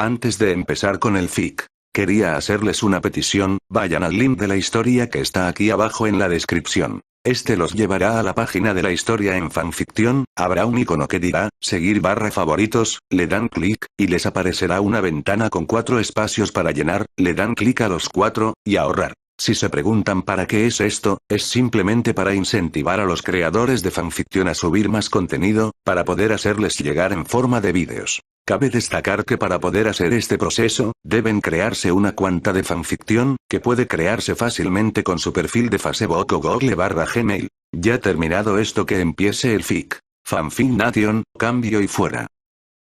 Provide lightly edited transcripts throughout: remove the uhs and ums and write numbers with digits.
Antes de empezar con el fic, quería hacerles una petición, vayan al link de la historia que está aquí abajo en la descripción. Este los llevará a la página de la historia en fanfiction, habrá un icono que dirá, seguir/favoritos, le dan clic, y les aparecerá una ventana con 4 espacios para llenar, le dan clic a los 4, y ahorrar. Si se preguntan para qué es esto, es simplemente para incentivar a los creadores de fanfiction a subir más contenido, para poder hacerles llegar en forma de vídeos. Cabe destacar que para poder hacer este proceso, deben crearse una cuenta de fanfiction, que puede crearse fácilmente con su perfil de Facebook o Google/Gmail. Ya terminado esto, que empiece el fic. Fanfic Nation, cambio y fuera.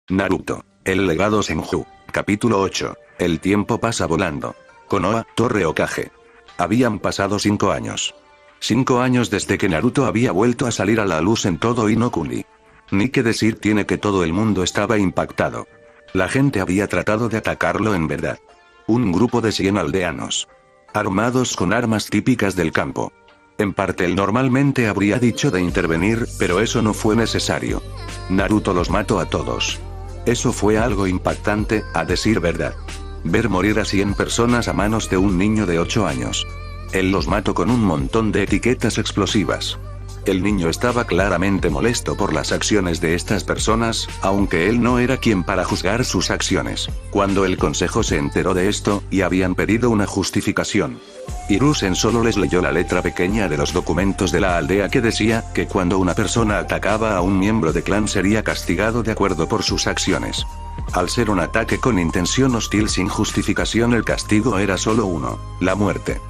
Naruto. El legado Senju. Capítulo 8. El tiempo pasa volando. Konoha, Torre Hokage. Habían pasado 5 años. 5 años desde que Naruto había vuelto a salir a la luz en todo Inokuni. Ni que decir tiene que todo el mundo estaba impactado. La gente había tratado de atacarlo en verdad. Un grupo de 100 aldeanos. Armados con armas típicas del campo. En parte él normalmente habría dicho de intervenir, pero eso no fue necesario. Naruto los mató a todos. Eso fue algo impactante, a decir verdad. Ver morir a 100 personas a manos de un niño de 8 años. Él los mató con un montón de etiquetas explosivas. El niño estaba claramente molesto por las acciones de estas personas, aunque él no era quien para juzgar sus acciones. Cuando el consejo se enteró de esto, y habían pedido una justificación, Hiruzen solo les leyó la letra pequeña de los documentos de la aldea que decía que cuando una persona atacaba a un miembro de clan sería castigado de acuerdo por sus acciones. Al ser un ataque con intención hostil sin justificación, el castigo era solo uno: la muerte.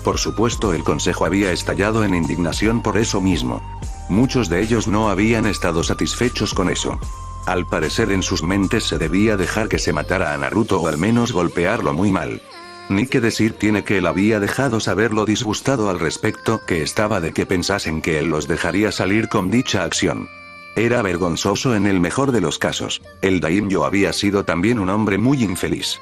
Por supuesto, el consejo había estallado en indignación por eso mismo. Muchos de ellos no habían estado satisfechos con eso. Al parecer en sus mentes se debía dejar que se matara a Naruto o al menos golpearlo muy mal. Ni que decir tiene que él había dejado saber lo disgustado al respecto que estaba de que pensasen que él los dejaría salir con dicha acción. Era vergonzoso en el mejor de los casos. El daimyo había sido también un hombre muy infeliz.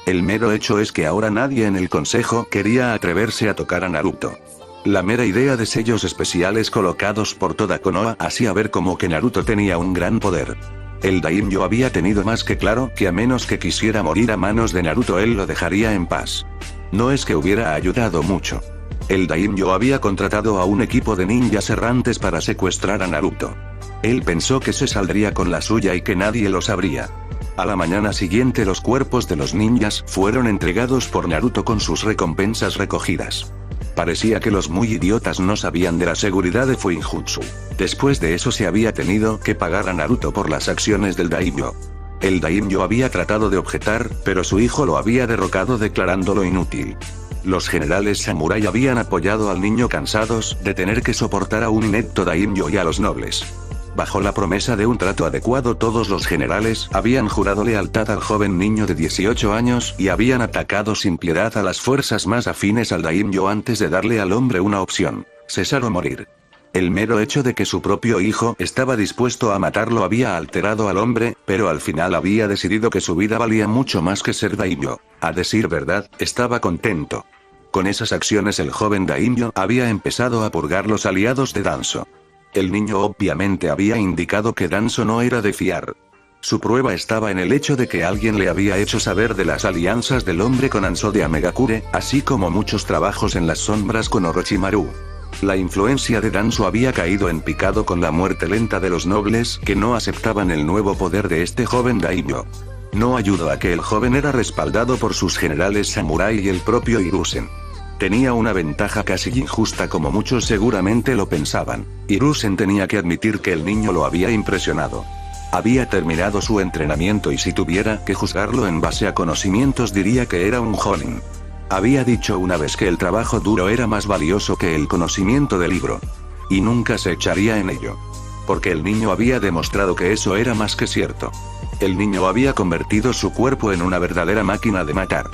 El mero hecho es que ahora nadie en el consejo quería atreverse a tocar a Naruto. La mera idea de sellos especiales colocados por toda Konoha hacía ver como que Naruto tenía un gran poder. El daimyo había tenido más que claro que a menos que quisiera morir a manos de Naruto él lo dejaría en paz. No es que hubiera ayudado mucho. El daimyo había contratado a un equipo de ninjas errantes para secuestrar a Naruto. Él pensó que se saldría con la suya y que nadie lo sabría. A la mañana siguiente los cuerpos de los ninjas fueron entregados por Naruto con sus recompensas recogidas. Parecía que los muy idiotas no sabían de la seguridad de Fuinjutsu. Después de eso se había tenido que pagar a Naruto por las acciones del daimyo. El daimyo había tratado de objetar, pero su hijo lo había derrocado declarándolo inútil. Los generales samurái habían apoyado al niño cansados de tener que soportar a un inepto daimyo y a los nobles. Bajo la promesa de un trato adecuado, todos los generales habían jurado lealtad al joven niño de 18 años y habían atacado sin piedad a las fuerzas más afines al daimyo antes de darle al hombre una opción: cesar o morir. El mero hecho de que su propio hijo estaba dispuesto a matarlo había alterado al hombre, pero al final había decidido que su vida valía mucho más que ser daimyo. A decir verdad, estaba contento. Con esas acciones el joven daimyo había empezado a purgar los aliados de Danzo. El niño obviamente había indicado que Danzo no era de fiar. Su prueba estaba en el hecho de que alguien le había hecho saber de las alianzas del hombre con Anso de Amegakure, así como muchos trabajos en las sombras con Orochimaru. La influencia de Danzo había caído en picado con la muerte lenta de los nobles que no aceptaban el nuevo poder de este joven daimyo. No ayudó a que el joven era respaldado por sus generales samurái y el propio Hiruzen. Tenía una ventaja casi injusta, como muchos seguramente lo pensaban. Hiruzen tenía que admitir que el niño lo había impresionado. Había terminado su entrenamiento y si tuviera que juzgarlo en base a conocimientos diría que era un jonin. Había dicho una vez que el trabajo duro era más valioso que el conocimiento de libro. Y nunca se echaría en ello. Porque el niño había demostrado que eso era más que cierto. El niño había convertido su cuerpo en una verdadera máquina de matar.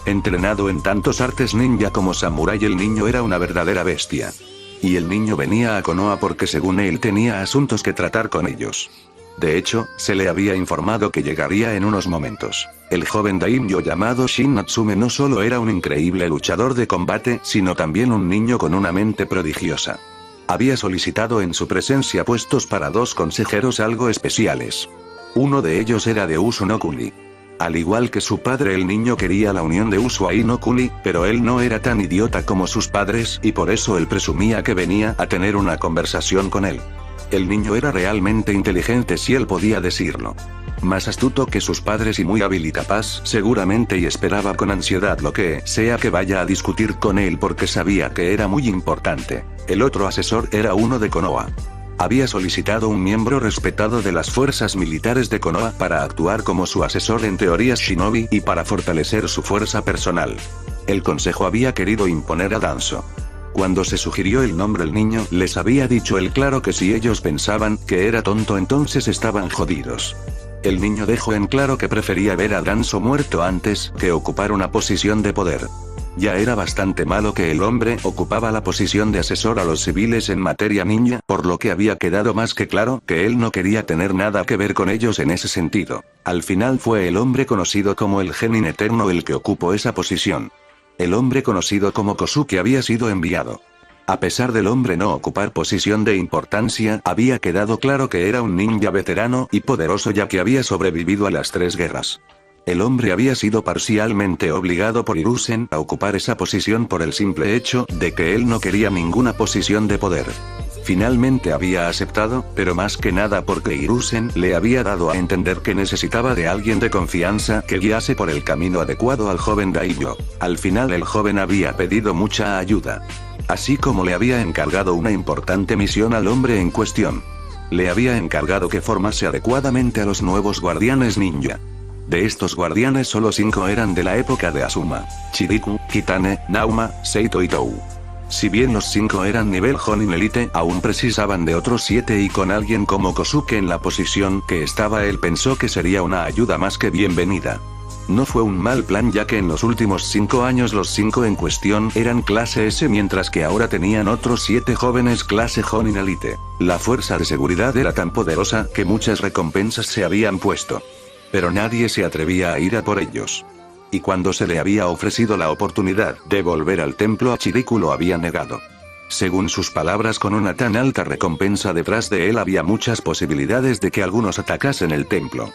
Entrenado en tantos artes ninja como samurái, el niño era una verdadera bestia. Y el niño venía a Konoha porque según él tenía asuntos que tratar con ellos. De hecho, se le había informado que llegaría en unos momentos. El joven daimyo llamado Shin Natsume no solo era un increíble luchador de combate, sino también un niño con una mente prodigiosa. Había solicitado en su presencia puestos para 2 consejeros algo especiales. Uno de ellos era de Uzunokuni. Al igual que su padre, el niño quería la unión de Usua y no Kuni, pero él no era tan idiota como sus padres y por eso él presumía que venía a tener una conversación con él. El niño era realmente inteligente si él podía decirlo. Más astuto que sus padres y muy hábil y capaz seguramente, y esperaba con ansiedad lo que sea que vaya a discutir con él porque sabía que era muy importante. El otro asesor era uno de Konoha. Había solicitado un miembro respetado de las fuerzas militares de Konoha para actuar como su asesor en teorías shinobi y para fortalecer su fuerza personal. El consejo había querido imponer a Danzo. Cuando se sugirió el nombre, el niño les había dicho el claro que si ellos pensaban que era tonto entonces estaban jodidos. El niño dejó en claro que prefería ver a Danzo muerto antes que ocupar una posición de poder. Ya era bastante malo que el hombre ocupaba la posición de asesor a los civiles en materia ninja, por lo que había quedado más que claro que él no quería tener nada que ver con ellos en ese sentido. Al final fue el hombre conocido como el Genin Eterno el que ocupó esa posición. El hombre conocido como Kosuke había sido enviado. A pesar del hombre no ocupar posición de importancia, había quedado claro que era un ninja veterano y poderoso ya que había sobrevivido a las 3 guerras. El hombre había sido parcialmente obligado por Hiruzen a ocupar esa posición por el simple hecho de que él no quería ninguna posición de poder. Finalmente había aceptado, pero más que nada porque Hiruzen le había dado a entender que necesitaba de alguien de confianza que guiase por el camino adecuado al joven Daimyo. Al final el joven había pedido mucha ayuda. Así como le había encargado una importante misión al hombre en cuestión. Le había encargado que formase adecuadamente a los nuevos guardianes ninja. De estos guardianes solo 5 eran de la época de Asuma, Chiriku, Kitane, Nauma, Seito y Tou. Si bien los 5 eran nivel Jonin Elite, aún precisaban de otros 7 y con alguien como Kosuke en la posición que estaba él pensó que sería una ayuda más que bienvenida. No fue un mal plan ya que en los últimos 5 años los 5 en cuestión eran clase S mientras que ahora tenían otros 7 jóvenes clase Jonin Elite. La fuerza de seguridad era tan poderosa que muchas recompensas se habían puesto. Pero nadie se atrevía a ir a por ellos. Y cuando se le había ofrecido la oportunidad de volver al templo a Chiriku lo había negado. Según sus palabras, con una tan alta recompensa detrás de él había muchas posibilidades de que algunos atacasen el templo.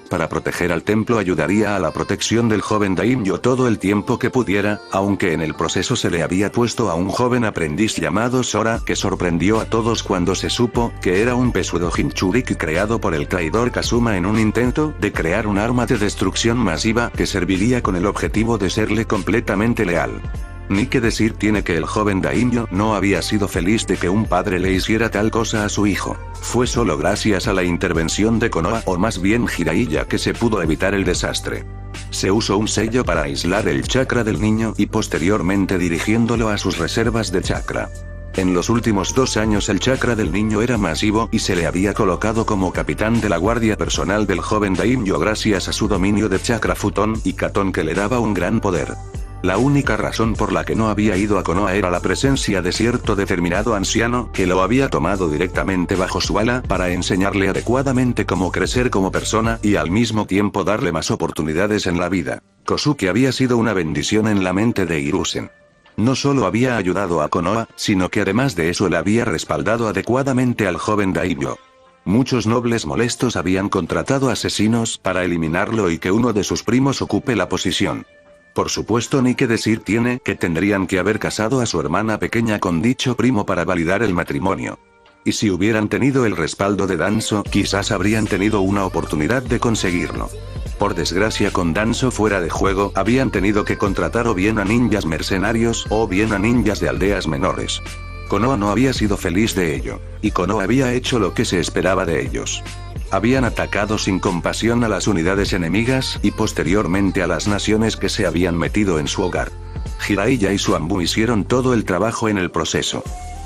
Para proteger al templo ayudaría a la protección del joven Daimyo todo el tiempo que pudiera, aunque en el proceso se le había puesto a un joven aprendiz llamado Sora que sorprendió a todos cuando se supo que era un pseudo Jinchuriki creado por el traidor Kazuma en un intento de crear un arma de destrucción masiva que serviría con el objetivo de serle completamente leal. Ni que decir tiene que el joven Daimyo no había sido feliz de que un padre le hiciera tal cosa a su hijo. Fue solo gracias a la intervención de Konoha o más bien Jiraiya que se pudo evitar el desastre. Se usó un sello para aislar el chakra del niño y posteriormente dirigiéndolo a sus reservas de chakra. En los últimos 2 años el chakra del niño era masivo y se le había colocado como capitán de la guardia personal del joven Daimyo gracias a su dominio de chakra Futon y Katon que le daba un gran poder. La única razón por la que no había ido a Konoha era la presencia de cierto determinado anciano que lo había tomado directamente bajo su ala para enseñarle adecuadamente cómo crecer como persona y al mismo tiempo darle más oportunidades en la vida. Kosuke había sido una bendición en la mente de Hiruzen. No solo había ayudado a Konoha, sino que además de eso le había respaldado adecuadamente al joven Daimyo. Muchos nobles molestos habían contratado asesinos para eliminarlo y que uno de sus primos ocupe la posición. Por supuesto ni que decir tiene que tendrían que haber casado a su hermana pequeña con dicho primo para validar el matrimonio. Y si hubieran tenido el respaldo de Danzo, quizás habrían tenido una oportunidad de conseguirlo. Por desgracia con Danzo fuera de juego, habían tenido que contratar o bien a ninjas mercenarios o bien a ninjas de aldeas menores. Konoha no había sido feliz de ello, y Konoha había hecho lo que se esperaba de ellos. Habían atacado sin compasión a las unidades enemigas y posteriormente a las naciones que se habían metido en su hogar. Jiraiya y Suambu hicieron todo el trabajo en el proceso.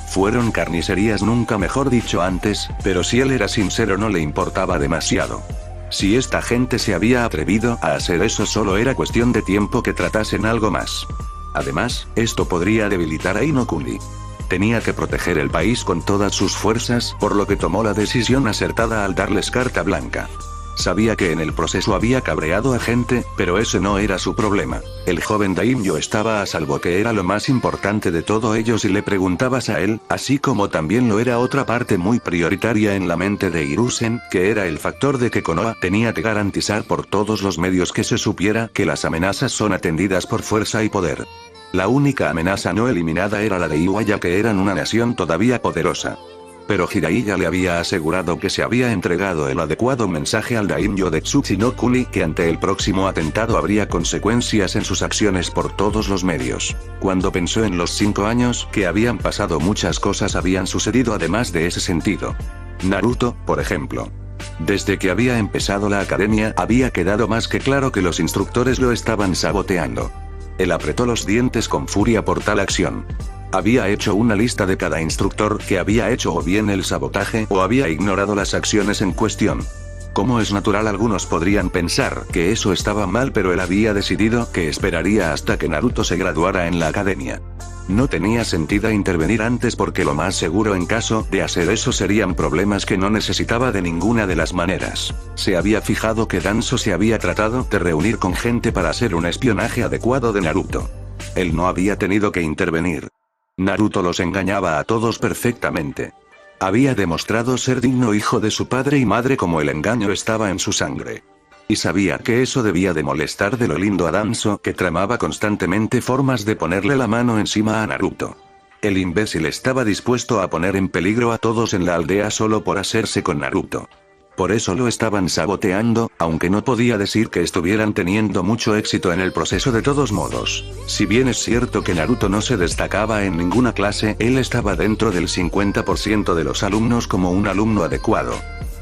Fueron carnicerías nunca mejor dicho antes, pero si él era sincero no le importaba demasiado. Si esta gente se había atrevido a hacer eso solo era cuestión de tiempo que tratasen algo más. Además, esto podría debilitar a Inokuni. Tenía que proteger el país con todas sus fuerzas, por lo que tomó la decisión acertada al darles carta blanca. Sabía que en el proceso había cabreado a gente, pero ese no era su problema. El joven Daimyo estaba a salvo, que era lo más importante de todo ello si le preguntabas a él, así como también lo era otra parte muy prioritaria en la mente de Hiruzen, que era el factor de que Konoha tenía que garantizar por todos los medios que se supiera que las amenazas son atendidas por fuerza y poder. La única amenaza no eliminada era la de Iwa, ya que eran una nación todavía poderosa. Pero Jiraiya le había asegurado que se había entregado el adecuado mensaje al Daimyo de Tsuchinokuni, que ante el próximo atentado habría consecuencias en sus acciones por todos los medios. Cuando pensó en los 5 años que habían pasado, muchas cosas habían sucedido además de ese sentido. Naruto, por ejemplo. Desde que había empezado la academia, había quedado más que claro que los instructores lo estaban saboteando. Él apretó los dientes con furia por tal acción. Había hecho una lista de cada instructor que había hecho o bien el sabotaje o había ignorado las acciones en cuestión. Como es natural, algunos podrían pensar que eso estaba mal, pero él había decidido que esperaría hasta que Naruto se graduara en la academia. No tenía sentido intervenir antes, porque lo más seguro en caso de hacer eso serían problemas que no necesitaba de ninguna de las maneras. Se había fijado que Danzo se había tratado de reunir con gente para hacer un espionaje adecuado de Naruto. Él no había tenido que intervenir. Naruto los engañaba a todos perfectamente. Había demostrado ser digno hijo de su padre y madre, como el engaño estaba en su sangre. Y sabía que eso debía de molestar de lo lindo a Danzo, que tramaba constantemente formas de ponerle la mano encima a Naruto. El imbécil estaba dispuesto a poner en peligro a todos en la aldea solo por hacerse con Naruto. Por eso lo estaban saboteando, aunque no podía decir que estuvieran teniendo mucho éxito en el proceso de todos modos. Si bien es cierto que Naruto no se destacaba en ninguna clase, él estaba dentro del 50% de los alumnos como un alumno adecuado.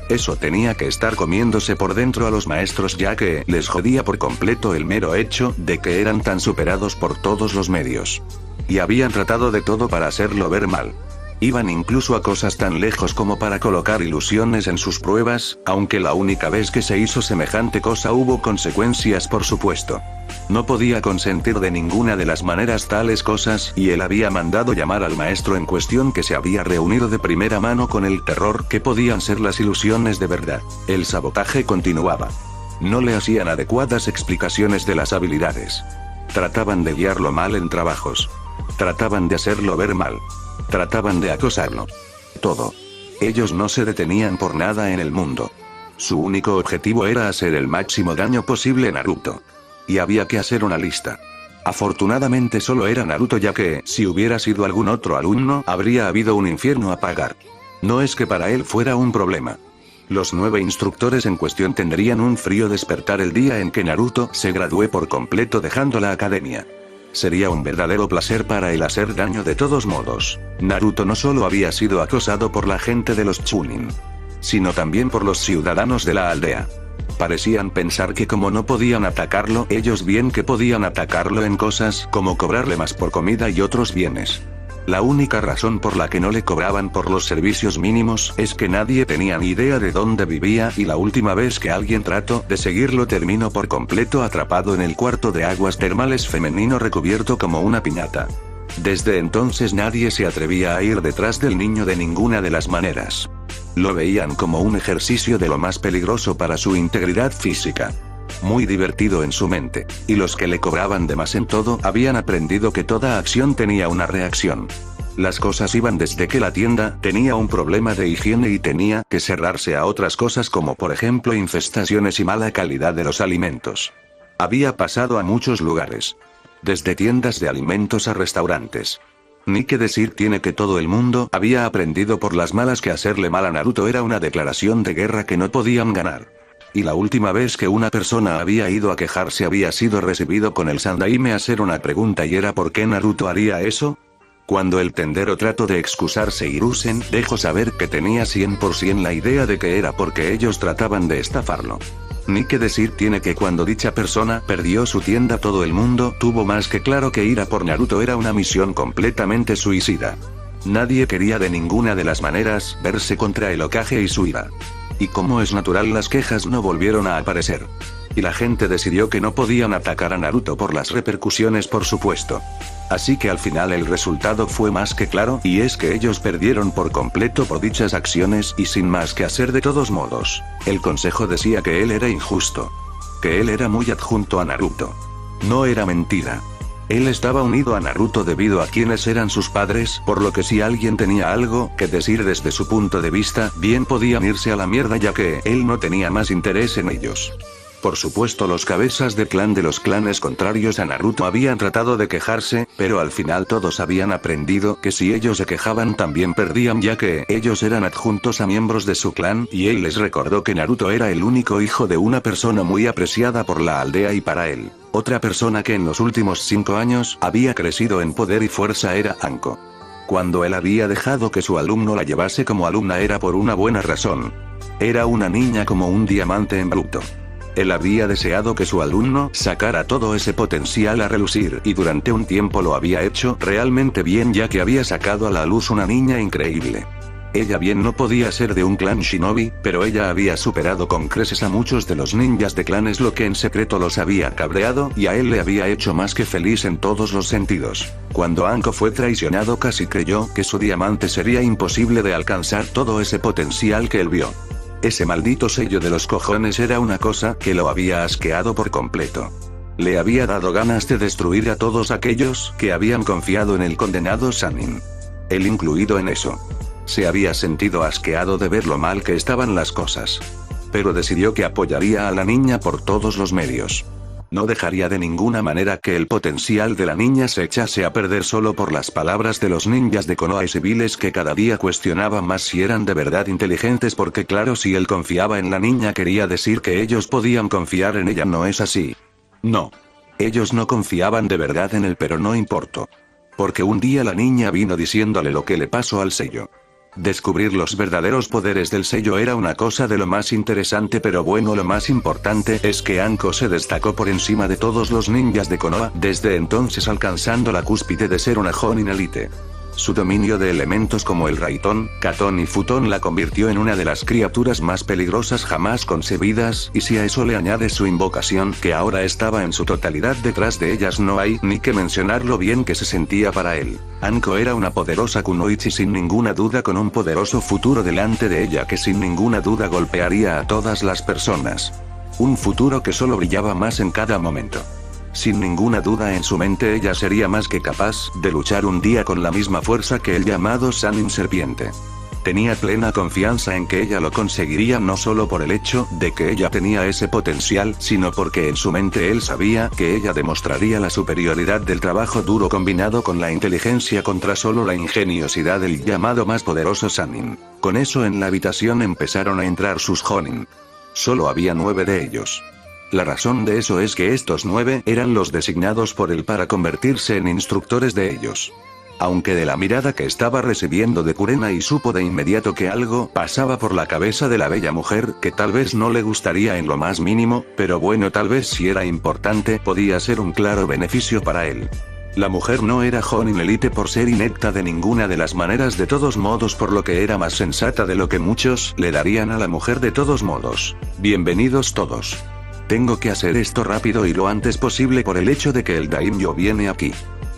Eso tenía que estar comiéndose por dentro a los maestros, ya que les jodía por completo el mero hecho de que eran tan superados por todos los medios. Y habían tratado de todo para hacerlo ver mal. Iban incluso a cosas tan lejos como para colocar ilusiones en sus pruebas, aunque la única vez que se hizo semejante cosa hubo consecuencias, por supuesto. No podía consentir de ninguna de las maneras tales cosas, y él había mandado llamar al maestro en cuestión, que se había reunido de primera mano con el terror que podían ser las ilusiones de verdad. El sabotaje continuaba. No le hacían adecuadas explicaciones de las habilidades. Trataban de guiarlo mal en trabajos. Trataban de hacerlo ver mal. Trataban de acosarlo. Todo. Ellos no se detenían por nada en el mundo. Su único objetivo era hacer el máximo daño posible a Naruto. Y había que hacer una lista. Afortunadamente solo era Naruto, ya que, si hubiera sido algún otro alumno, habría habido un infierno a pagar. No es que para él fuera un problema. Los 9 instructores en cuestión tendrían un frío despertar el día en que Naruto se gradúe por completo, dejando la academia. Sería un verdadero placer para él hacer daño de todos modos. Naruto no solo había sido acosado por la gente de los Chunin, sino también por los ciudadanos de la aldea. Parecían pensar que como no podían atacarlo, ellos bien que podían atacarlo en cosas como cobrarle más por comida y otros bienes. La única razón por la que no le cobraban por los servicios mínimos es que nadie tenía ni idea de dónde vivía, y la última vez que alguien trató de seguirlo terminó por completo atrapado en el cuarto de aguas termales femenino recubierto como una piñata. Desde entonces nadie se atrevía a ir detrás del niño de ninguna de las maneras. Lo veían como un ejercicio de lo más peligroso para su integridad física. Muy divertido en su mente, y los que le cobraban de más en todo habían aprendido que toda acción tenía una reacción. Las cosas iban desde que la tienda tenía un problema de higiene y tenía que cerrarse, a otras cosas como por ejemplo infestaciones y mala calidad de los alimentos. Había pasado a muchos lugares. Desde tiendas de alimentos a restaurantes. Ni que decir tiene que todo el mundo había aprendido por las malas que hacerle mal a Naruto era una declaración de guerra que no podían ganar. Y la última vez que una persona había ido a quejarse había sido recibido con el Sandaime a hacer una pregunta, y era ¿por qué Naruto haría eso? Cuando el tendero trató de excusarse, Hiruzen dejó saber que tenía 100% la idea de que era porque ellos trataban de estafarlo. Ni que decir tiene que cuando dicha persona perdió su tienda, todo el mundo tuvo más que claro que ir a por Naruto era una misión completamente suicida. Nadie quería de ninguna de las maneras verse contra el Hokage y su ira. Y como es natural, las quejas no volvieron a aparecer. Y la gente decidió que no podían atacar a Naruto por las repercusiones, por supuesto. Así que al final el resultado fue más que claro, y es que ellos perdieron por completo por dichas acciones y sin más que hacer de todos modos. El consejo decía que él era injusto. Que él era muy adjunto a Naruto. No era mentira. Él estaba unido a Naruto debido a quienes eran sus padres, por lo que si alguien tenía algo que decir desde su punto de vista, bien podían irse a la mierda ya que él no tenía más interés en ellos. Por supuesto, los cabezas de clan de los clanes contrarios a Naruto habían tratado de quejarse, pero al final todos habían aprendido que si ellos se quejaban también perdían ya que ellos eran adjuntos a miembros de su clan, y él les recordó que Naruto era el único hijo de una persona muy apreciada por la aldea y para él. Otra persona que en los últimos 5 años había crecido en poder y fuerza era Anko. Cuando él había dejado que su alumno la llevase como alumna era por una buena razón. Era una niña como un diamante en bruto. Él había deseado que su alumno sacara todo ese potencial a relucir y durante un tiempo lo había hecho realmente bien ya que había sacado a la luz una niña increíble. Ella bien no podía ser de un clan shinobi, pero ella había superado con creces a muchos de los ninjas de clanes lo que en secreto los había cabreado y a él le había hecho más que feliz en todos los sentidos. Cuando Anko fue traicionado casi creyó que su diamante sería imposible de alcanzar todo ese potencial que él vio. Ese maldito sello de los cojones era una cosa que lo había asqueado por completo. Le había dado ganas de destruir a todos aquellos que habían confiado en el condenado Sannin. Él incluido en eso. Se había sentido asqueado de ver lo mal que estaban las cosas. Pero decidió que apoyaría a la niña por todos los medios. No dejaría de ninguna manera que el potencial de la niña se echase a perder solo por las palabras de los ninjas de Konoha y civiles que cada día cuestionaban más si eran de verdad inteligentes porque claro si él confiaba en la niña quería decir que ellos podían confiar en ella no es así. No. Ellos no confiaban de verdad en él pero no importó. Porque un día la niña vino diciéndole lo que le pasó al sello. Descubrir los verdaderos poderes del sello era una cosa de lo más interesante pero bueno lo más importante es que Anko se destacó por encima de todos los ninjas de Konoha desde entonces alcanzando la cúspide de ser una Jonin Elite. Su dominio de elementos como el Raitón, Katon y Futón la convirtió en una de las criaturas más peligrosas jamás concebidas y si a eso le añades su invocación que ahora estaba en su totalidad detrás de ellas no hay ni que mencionar lo bien que se sentía para él. Anko era una poderosa kunoichi sin ninguna duda con un poderoso futuro delante de ella que sin ninguna duda golpearía a todas las personas. Un futuro que solo brillaba más en cada momento. Sin ninguna duda en su mente ella sería más que capaz de luchar un día con la misma fuerza que el llamado Sannin Serpiente. Tenía plena confianza en que ella lo conseguiría no solo por el hecho de que ella tenía ese potencial, sino porque en su mente él sabía que ella demostraría la superioridad del trabajo duro combinado con la inteligencia contra solo la ingeniosidad del llamado más poderoso Sannin. Con eso en la habitación empezaron a entrar sus Jonin. Solo había 9 de ellos. La razón de eso es que estos 9 eran los designados por él para convertirse en instructores de ellos. Aunque de la mirada que estaba recibiendo de Kurenai supo de inmediato que algo pasaba por la cabeza de la bella mujer que tal vez no le gustaría en lo más mínimo, pero bueno tal vez si era importante podía ser un claro beneficio para él. La mujer no era Jonin Elite por ser inepta de ninguna de las maneras de todos modos por lo que era más sensata de lo que muchos le darían a la mujer de todos modos. Bienvenidos todos. Tengo que hacer esto rápido y lo antes posible por el hecho de que el Daimyo viene aquí.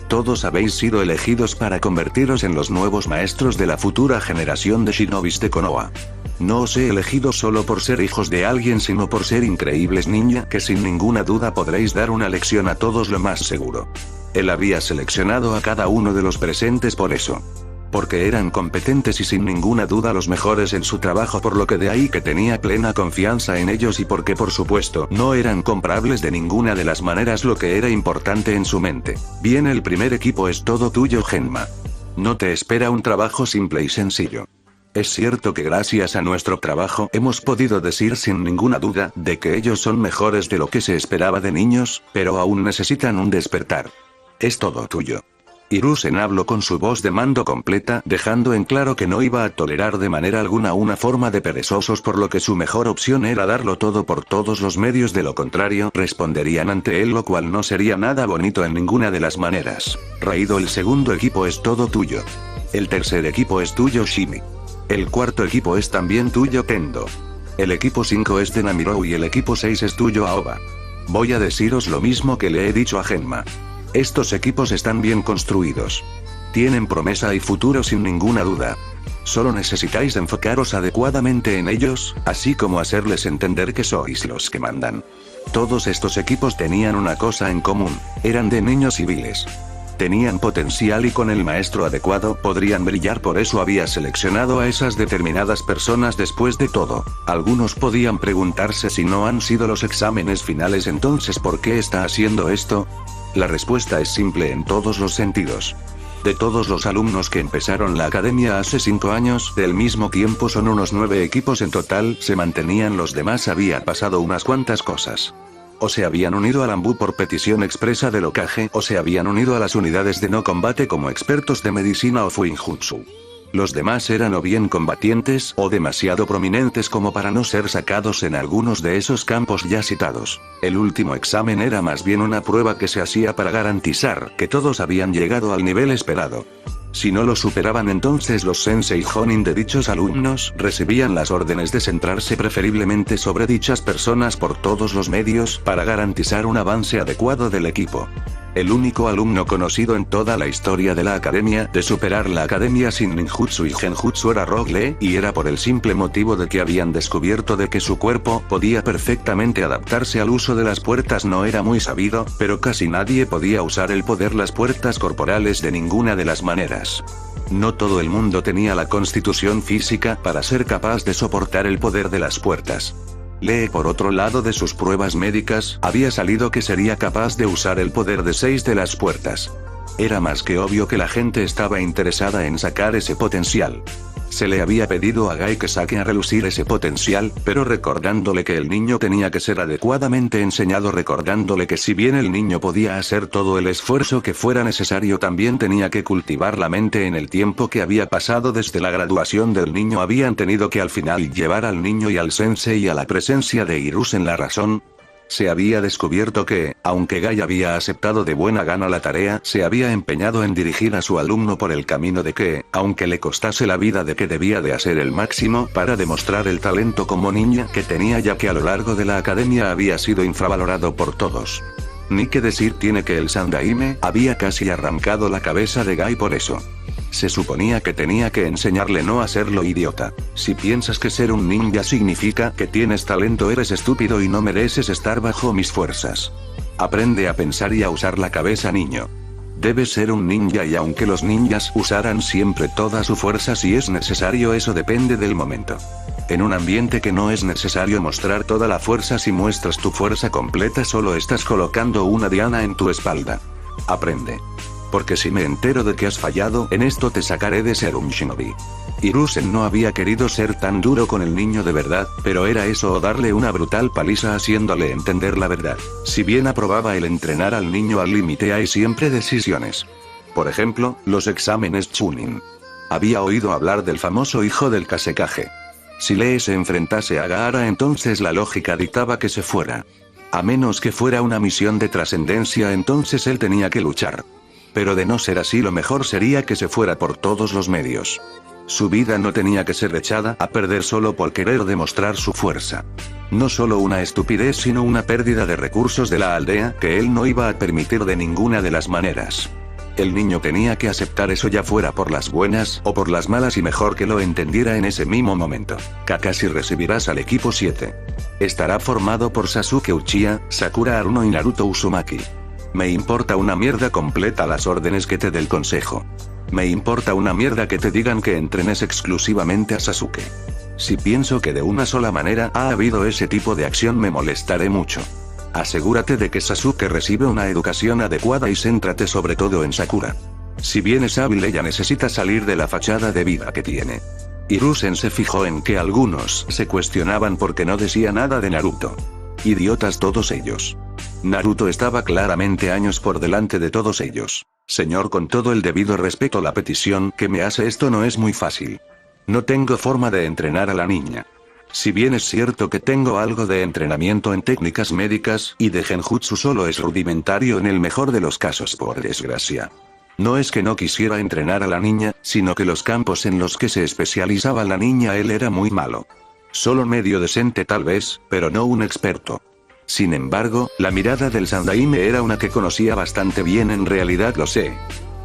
Todos habéis sido elegidos para convertiros en los nuevos maestros de la futura generación de shinobis de Konoha. No os he elegido solo por ser hijos de alguien sino por ser increíbles ninja que sin ninguna duda podréis dar una lección a todos lo más seguro. Él había seleccionado a cada uno de los presentes por eso. Porque eran competentes y sin ninguna duda los mejores en su trabajo por lo que de ahí que tenía plena confianza en ellos y porque por supuesto no eran comparables de ninguna de las maneras lo que era importante en su mente. Bien el primer equipo es todo tuyo Genma. No te espera un trabajo simple y sencillo. Es cierto que gracias a nuestro trabajo hemos podido decir sin ninguna duda de que ellos son mejores de lo que se esperaba de niños, pero aún necesitan un despertar. Es todo tuyo. Hiruzen habló con su voz de mando completa, dejando en claro que no iba a tolerar de manera alguna una forma de perezosos por lo que su mejor opción era darlo todo por todos los medios de lo contrario responderían ante él lo cual no sería nada bonito en ninguna de las maneras. Raido el segundo equipo es todo tuyo. El tercer equipo es tuyo Shimi. El cuarto equipo es también tuyo Kendo. El equipo 5 es de Namiro y el equipo 6 es tuyo Aoba. Voy a deciros lo mismo que le he dicho a Genma. Estos equipos están bien construidos. Tienen promesa y futuro sin ninguna duda. Solo necesitáis enfocaros adecuadamente en ellos, así como hacerles entender que sois los que mandan. Todos estos equipos tenían una cosa en común, eran de niños civiles. Tenían potencial y con el maestro adecuado podrían brillar, por eso había seleccionado a esas determinadas personas. Después de todo, algunos podían preguntarse si no han sido los exámenes finales, entonces ¿por qué está haciendo esto? La respuesta es simple en todos los sentidos. De todos los alumnos que empezaron la academia hace 5 años, del mismo tiempo son unos 9 equipos en total, se mantenían los demás. Había pasado unas cuantas cosas. O se habían unido al Ambu por petición expresa del Hokage, o se habían unido a las unidades de no combate como expertos de medicina o Fuinjutsu. Los demás eran o bien combatientes o demasiado prominentes como para no ser sacados en algunos de esos campos ya citados. El último examen era más bien una prueba que se hacía para garantizar que todos habían llegado al nivel esperado. Si no lo superaban, entonces los sensei Jonin de dichos alumnos recibían las órdenes de centrarse preferiblemente sobre dichas personas por todos los medios para garantizar un avance adecuado del equipo. El único alumno conocido en toda la historia de la academia de superar la academia sin ninjutsu y genjutsu era Rogue Lee, y era por el simple motivo de que habían descubierto de que su cuerpo podía perfectamente adaptarse al uso de las puertas. No era muy sabido, pero casi nadie podía usar el poder las puertas corporales de ninguna de las maneras. No todo el mundo tenía la constitución física para ser capaz de soportar el poder de las puertas. Lee, por otro lado, de sus pruebas médicas, había salido que sería capaz de usar el poder de 6 de las puertas. Era más que obvio que la gente estaba interesada en sacar ese potencial. Se le había pedido a Gai que saque a relucir ese potencial, pero recordándole que el niño tenía que ser adecuadamente enseñado, recordándole que si bien el niño podía hacer todo el esfuerzo que fuera necesario, también tenía que cultivar la mente. En el tiempo que había pasado desde la graduación del niño, habían tenido que al final llevar al niño y al sensei a la presencia de Hiruzen la razón. Se había descubierto que, aunque Gai había aceptado de buena gana la tarea, se había empeñado en dirigir a su alumno por el camino de que, aunque le costase la vida, de que debía de hacer el máximo para demostrar el talento como ninja que tenía, ya que a lo largo de la academia había sido infravalorado por todos. Ni que decir tiene que el Sandaime había casi arrancado la cabeza de Gai por eso. Se suponía que tenía que enseñarle no a serlo, idiota. Si piensas que ser un ninja significa que tienes talento, eres estúpido y no mereces estar bajo mis fuerzas. Aprende a pensar y a usar la cabeza, niño. Debes ser un ninja, y aunque los ninjas usaran siempre toda su fuerza si es necesario, eso depende del momento. En un ambiente que no es necesario mostrar toda la fuerza, si muestras tu fuerza completa solo estás colocando una diana en tu espalda. Aprende. Porque si me entero de que has fallado en esto, te sacaré de ser un shinobi. Hiruzen no había querido ser tan duro con el niño de verdad, pero era eso o darle una brutal paliza haciéndole entender la verdad. Si bien aprobaba el entrenar al niño al límite, hay siempre decisiones. Por ejemplo, los exámenes Chunin. Había oído hablar del famoso hijo del Kazekage. Si Lee se enfrentase a Gaara, entonces la lógica dictaba que se fuera. A menos que fuera una misión de trascendencia, entonces él tenía que luchar. Pero de no ser así, lo mejor sería que se fuera por todos los medios. Su vida no tenía que ser echada a perder solo por querer demostrar su fuerza. No solo una estupidez, sino una pérdida de recursos de la aldea que él no iba a permitir de ninguna de las maneras. El niño tenía que aceptar eso, ya fuera por las buenas o por las malas, y mejor que lo entendiera en ese mismo momento. Kakashi, recibirás al equipo 7. Estará formado por Sasuke Uchiha, Sakura Haruno y Naruto Uzumaki. Me importa una mierda completa las órdenes que te dé el consejo. Me importa una mierda que te digan que entrenes exclusivamente a Sasuke. Si pienso que de una sola manera ha habido ese tipo de acción, me molestaré mucho. Asegúrate de que Sasuke recibe una educación adecuada y céntrate sobre todo en Sakura. Si bien es hábil, ella necesita salir de la fachada de vida que tiene. Hiruzen se fijó en que algunos se cuestionaban por qué no decía nada de Naruto. Idiotas todos ellos. Naruto estaba claramente años por delante de todos ellos. Señor, con todo el debido respeto, la petición que me hace esto no es muy fácil. No tengo forma de entrenar a la niña. Si bien es cierto que tengo algo de entrenamiento en técnicas médicas y de genjutsu, solo es rudimentario en el mejor de los casos, por desgracia. No es que no quisiera entrenar a la niña, sino que los campos en los que se especializaba la niña él era muy malo. Solo medio decente tal vez, pero no un experto. Sin embargo, la mirada del Sandaime era una que conocía bastante bien, en realidad lo sé.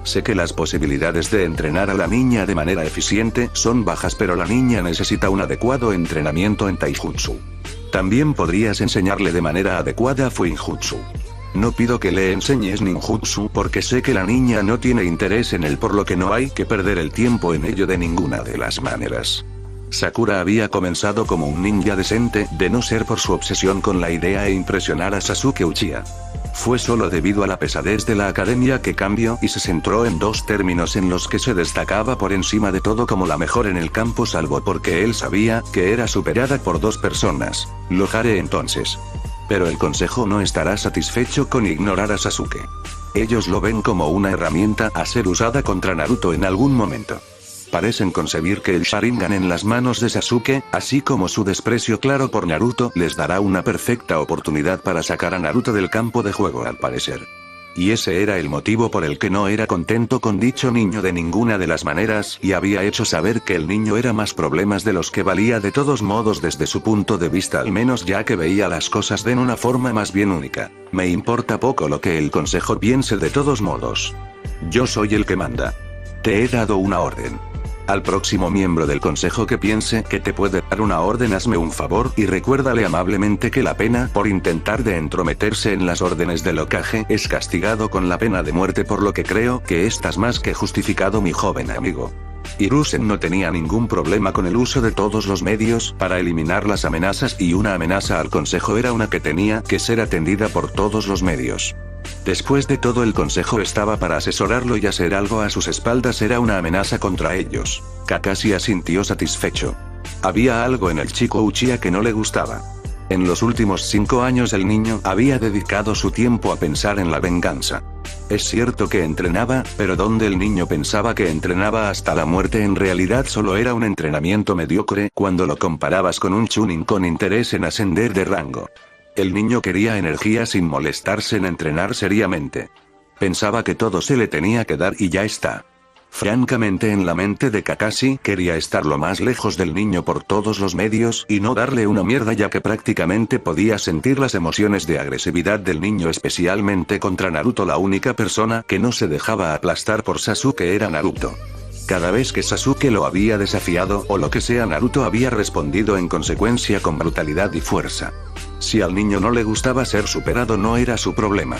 Sé que las posibilidades de entrenar a la niña de manera eficiente son bajas, pero la niña necesita un adecuado entrenamiento en Taijutsu. También podrías enseñarle de manera adecuada Fuinjutsu. No pido que le enseñes ninjutsu porque sé que la niña no tiene interés en él, por lo que no hay que perder el tiempo en ello de ninguna de las maneras. Sakura había comenzado como un ninja decente, de no ser por su obsesión con la idea e impresionar a Sasuke Uchiha. Fue solo debido a la pesadez de la academia que cambió y se centró en dos términos en los que se destacaba por encima de todo como la mejor en el campo, salvo porque él sabía que era superada por dos personas. Lo haré entonces. Pero el consejo no estará satisfecho con ignorar a Sasuke. Ellos lo ven como una herramienta a ser usada contra Naruto en algún momento. Parecen concebir que el Sharingan en las manos de Sasuke, así como su desprecio claro por Naruto, les dará una perfecta oportunidad para sacar a Naruto del campo de juego, al parecer. Y ese era el motivo por el que no era contento con dicho niño de ninguna de las maneras, y había hecho saber que el niño era más problemas de los que valía de todos modos desde su punto de vista, al menos ya que veía las cosas de una forma más bien única. Me importa poco lo que el consejo piense de todos modos. Yo soy el que manda. Te he dado una orden. Al próximo miembro del consejo que piense que te puede dar una orden, hazme un favor y recuérdale amablemente que la pena por intentar de entrometerse en las órdenes del Hokage es castigado con la pena de muerte, por lo que creo que estás más que justificado, mi joven amigo. Hiruzen no tenía ningún problema con el uso de todos los medios para eliminar las amenazas, y una amenaza al consejo era una que tenía que ser atendida por todos los medios. Después de todo, el consejo estaba para asesorarlo y hacer algo a sus espaldas era una amenaza contra ellos. Kakashi asintió satisfecho. Había algo en el chico Uchiha que no le gustaba. En los últimos 5 años el niño había dedicado su tiempo a pensar en la venganza. Es cierto que entrenaba, pero donde el niño pensaba que entrenaba hasta la muerte, en realidad solo era un entrenamiento mediocre cuando lo comparabas con un chunin con interés en ascender de rango. El niño quería energía sin molestarse en entrenar seriamente. Pensaba que todo se le tenía que dar y ya está. Francamente, en la mente de Kakashi quería estar lo más lejos del niño por todos los medios y no darle una mierda, ya que prácticamente podía sentir las emociones de agresividad del niño, especialmente contra Naruto. La única persona que no se dejaba aplastar por Sasuke era Naruto. Cada vez que Sasuke lo había desafiado o lo que sea, Naruto había respondido en consecuencia con brutalidad y fuerza. Si al niño no le gustaba ser superado, no era su problema.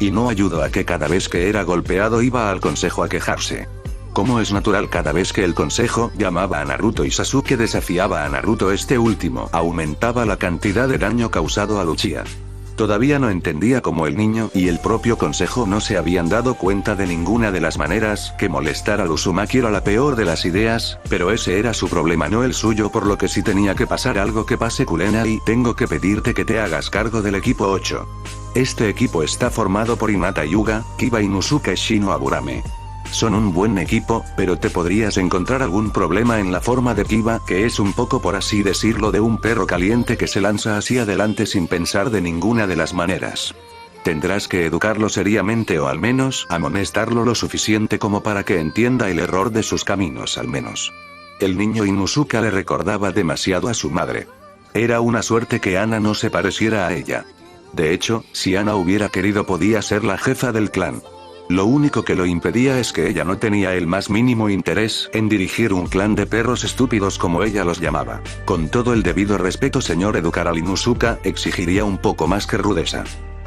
Y no ayudó a que cada vez que era golpeado iba al consejo a quejarse. Como es natural, cada vez que el consejo llamaba a Naruto y Sasuke desafiaba a Naruto, este último aumentaba la cantidad de daño causado a Uchiha. Todavía no entendía cómo el niño y el propio consejo no se habían dado cuenta de ninguna de las maneras que molestar al Uzumaki era la peor de las ideas, pero ese era su problema, no el suyo, por lo que si tenía que pasar algo que pase. Kurenai, tengo que pedirte que te hagas cargo del equipo 8. Este equipo está formado por Hinata Hyuga, Kiba Inuzuka y Shino Aburame. Son un buen equipo, pero te podrías encontrar algún problema en la forma de Kiba, que es un poco, por así decirlo, de un perro caliente que se lanza hacia adelante sin pensar de ninguna de las maneras. Tendrás que educarlo seriamente, o al menos amonestarlo lo suficiente como para que entienda el error de sus caminos al menos. El niño Inuzuka le recordaba demasiado a su madre. Era una suerte que Ana no se pareciera a ella. De hecho, si Ana hubiera querido podía ser la jefa del clan. Lo único que lo impedía es que ella no tenía el más mínimo interés en dirigir un clan de perros estúpidos como ella los llamaba. Con todo el debido respeto, señor, educar al Inuzuka exigiría un poco más que rudeza.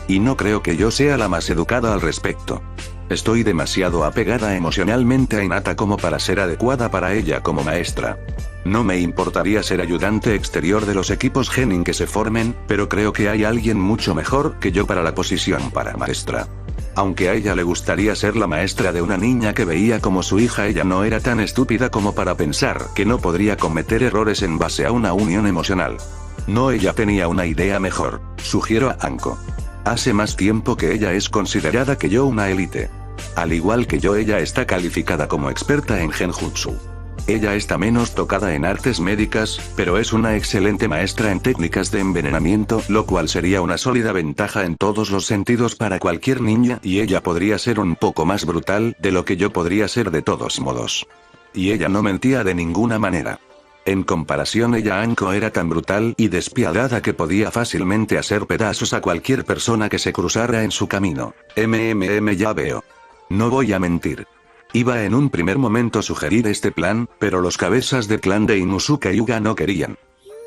Y no creo que yo sea la más educada al respecto. Estoy demasiado apegada emocionalmente a Hinata como para ser adecuada para ella como maestra. No me importaría ser ayudante exterior de los equipos genin que se formen, pero creo que hay alguien mucho mejor que yo para la posición para maestra. Aunque a ella le gustaría ser la maestra de una niña que veía como su hija, ella no era tan estúpida como para pensar que no podría cometer errores en base a una unión emocional. No, ella tenía una idea mejor. Sugiero a Anko. Hace más tiempo que ella es considerada que yo una élite. Al igual que yo, ella está calificada como experta en genjutsu. Ella está menos tocada en artes médicas, pero es una excelente maestra en técnicas de envenenamiento, lo cual sería una sólida ventaja en todos los sentidos para cualquier niña, y ella podría ser un poco más brutal de lo que yo podría ser de todos modos. Y ella no mentía de ninguna manera. En comparación ella Anko era tan brutal y despiadada que podía fácilmente hacer pedazos a cualquier persona que se cruzara en su camino. Ya veo. No voy a mentir. Iba en un primer momento a sugerir este plan, pero los cabezas de clan de Inuzuka Hyuga no querían.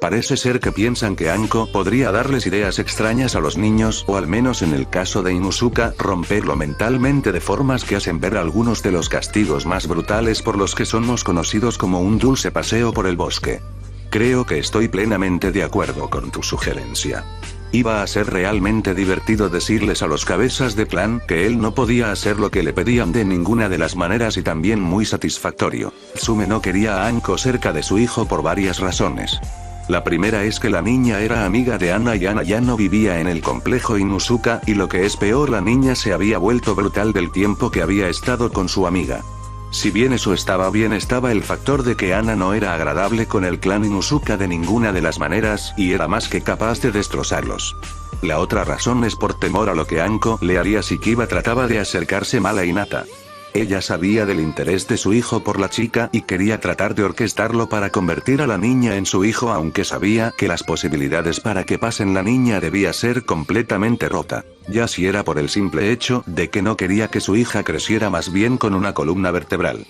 Parece ser que piensan que Anko podría darles ideas extrañas a los niños, o al menos en el caso de Inuzuka, romperlo mentalmente de formas que hacen ver algunos de los castigos más brutales por los que somos conocidos como un dulce paseo por el bosque. Creo que estoy plenamente de acuerdo con tu sugerencia. Iba a ser realmente divertido decirles a los cabezas de clan que él no podía hacer lo que le pedían de ninguna de las maneras y también muy satisfactorio. Tsume no quería a Anko cerca de su hijo por varias razones. La primera es que la niña era amiga de Ana y Ana ya no vivía en el complejo Inuzuka, y lo que es peor, la niña se había vuelto brutal del tiempo que había estado con su amiga. Si bien eso estaba bien, estaba el factor de que Ana no era agradable con el clan Inuzuka de ninguna de las maneras, y era más que capaz de destrozarlos. La otra razón es por temor a lo que Anko le haría si Kiba trataba de acercarse mal a Hinata. Ella sabía del interés de su hijo por la chica y quería tratar de orquestarlo para convertir a la niña en su hijo, aunque sabía que las posibilidades para que pasen la niña debía ser completamente rota, ya si era por el simple hecho de que no quería que su hija creciera más bien con una columna vertebral.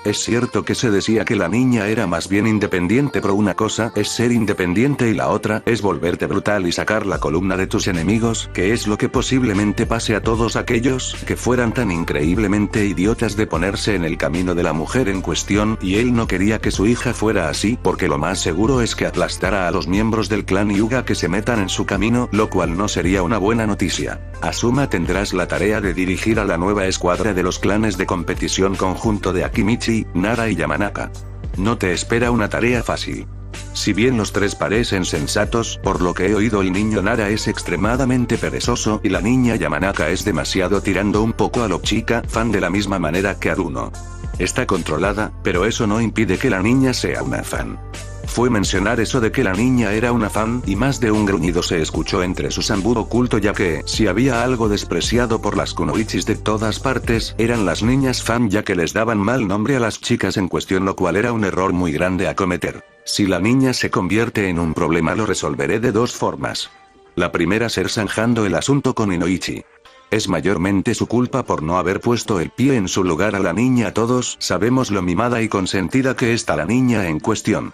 Es cierto que se decía que la niña era más bien independiente, pero una cosa es ser independiente y la otra es volverte brutal y sacar la columna de tus enemigos, que es lo que posiblemente pase a todos aquellos que fueran tan increíblemente idiotas de ponerse en el camino de la mujer en cuestión, y él no quería que su hija fuera así, porque lo más seguro es que aplastara a los miembros del clan Hyuga que se metan en su camino, lo cual no sería una buena noticia. Asuma, tendrás la tarea de dirigir a la nueva escuadra de los clanes de competición conjunto de Akimichi, Nara y Yamanaka. No te espera una tarea fácil. Si bien los tres parecen sensatos, por lo que he oído, el niño Nara es extremadamente perezoso y la niña Yamanaka es demasiado tirando un poco a lo chica fan, de la misma manera que Aruno. Está controlada, pero eso no impide que la niña sea una fan. Fue mencionar eso de que la niña era una fan, y más de un gruñido se escuchó entre su sambú oculto, ya que, si había algo despreciado por las kunoichis de todas partes, eran las niñas fan, ya que les daban mal nombre a las chicas en cuestión, lo cual era un error muy grande a cometer. Si la niña se convierte en un problema, lo resolveré de dos formas. La primera, ser zanjando el asunto con Inoichi. Es mayormente su culpa por no haber puesto el pie en su lugar a la niña. Todos sabemos lo mimada y consentida que está la niña en cuestión.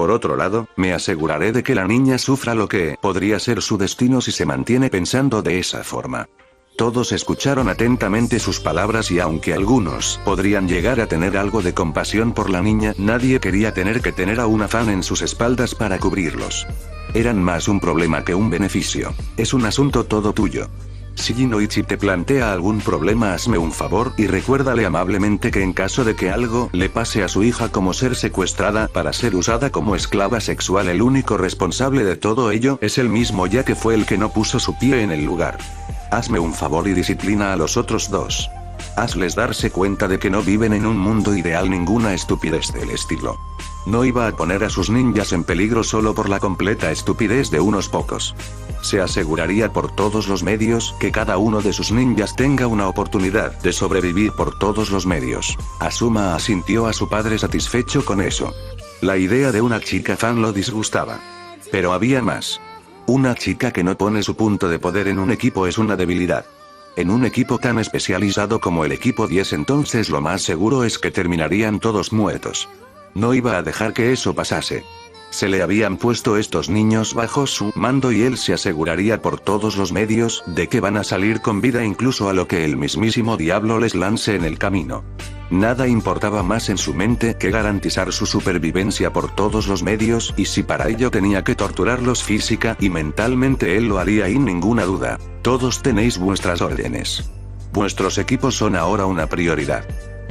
Por otro lado, me aseguraré de que la niña sufra lo que podría ser su destino si se mantiene pensando de esa forma. Todos escucharon atentamente sus palabras y aunque algunos podrían llegar a tener algo de compasión por la niña, nadie quería tener que tener a una fan en sus espaldas para cubrirlos. Eran más un problema que un beneficio. Es un asunto todo tuyo. Si Inoichi te plantea algún problema, hazme un favor y recuérdale amablemente que en caso de que algo le pase a su hija como ser secuestrada para ser usada como esclava sexual, el único responsable de todo ello es él mismo, ya que fue el que no puso su pie en el lugar. Hazme un favor y disciplina a los otros dos. Hazles darse cuenta de que no viven en un mundo ideal, ninguna estupidez del estilo. No iba a poner a sus ninjas en peligro solo por la completa estupidez de unos pocos. Se aseguraría por todos los medios que cada uno de sus ninjas tenga una oportunidad de sobrevivir por todos los medios. Asuma asintió a su padre satisfecho con eso. La idea de una chica fan lo disgustaba. Pero había más. Una chica que no pone su punto de poder en un equipo es una debilidad. En un equipo tan especializado como el equipo 10, entonces lo más seguro es que terminarían todos muertos. No iba a dejar que eso pasase. Se le habían puesto estos niños bajo su mando y él se aseguraría por todos los medios de que van a salir con vida, incluso a lo que el mismísimo diablo les lance en el camino. Nada importaba más en su mente que garantizar su supervivencia por todos los medios, y si para ello tenía que torturarlos física y mentalmente, él lo haría sin ninguna duda. Todos tenéis vuestras órdenes. Vuestros equipos son ahora una prioridad.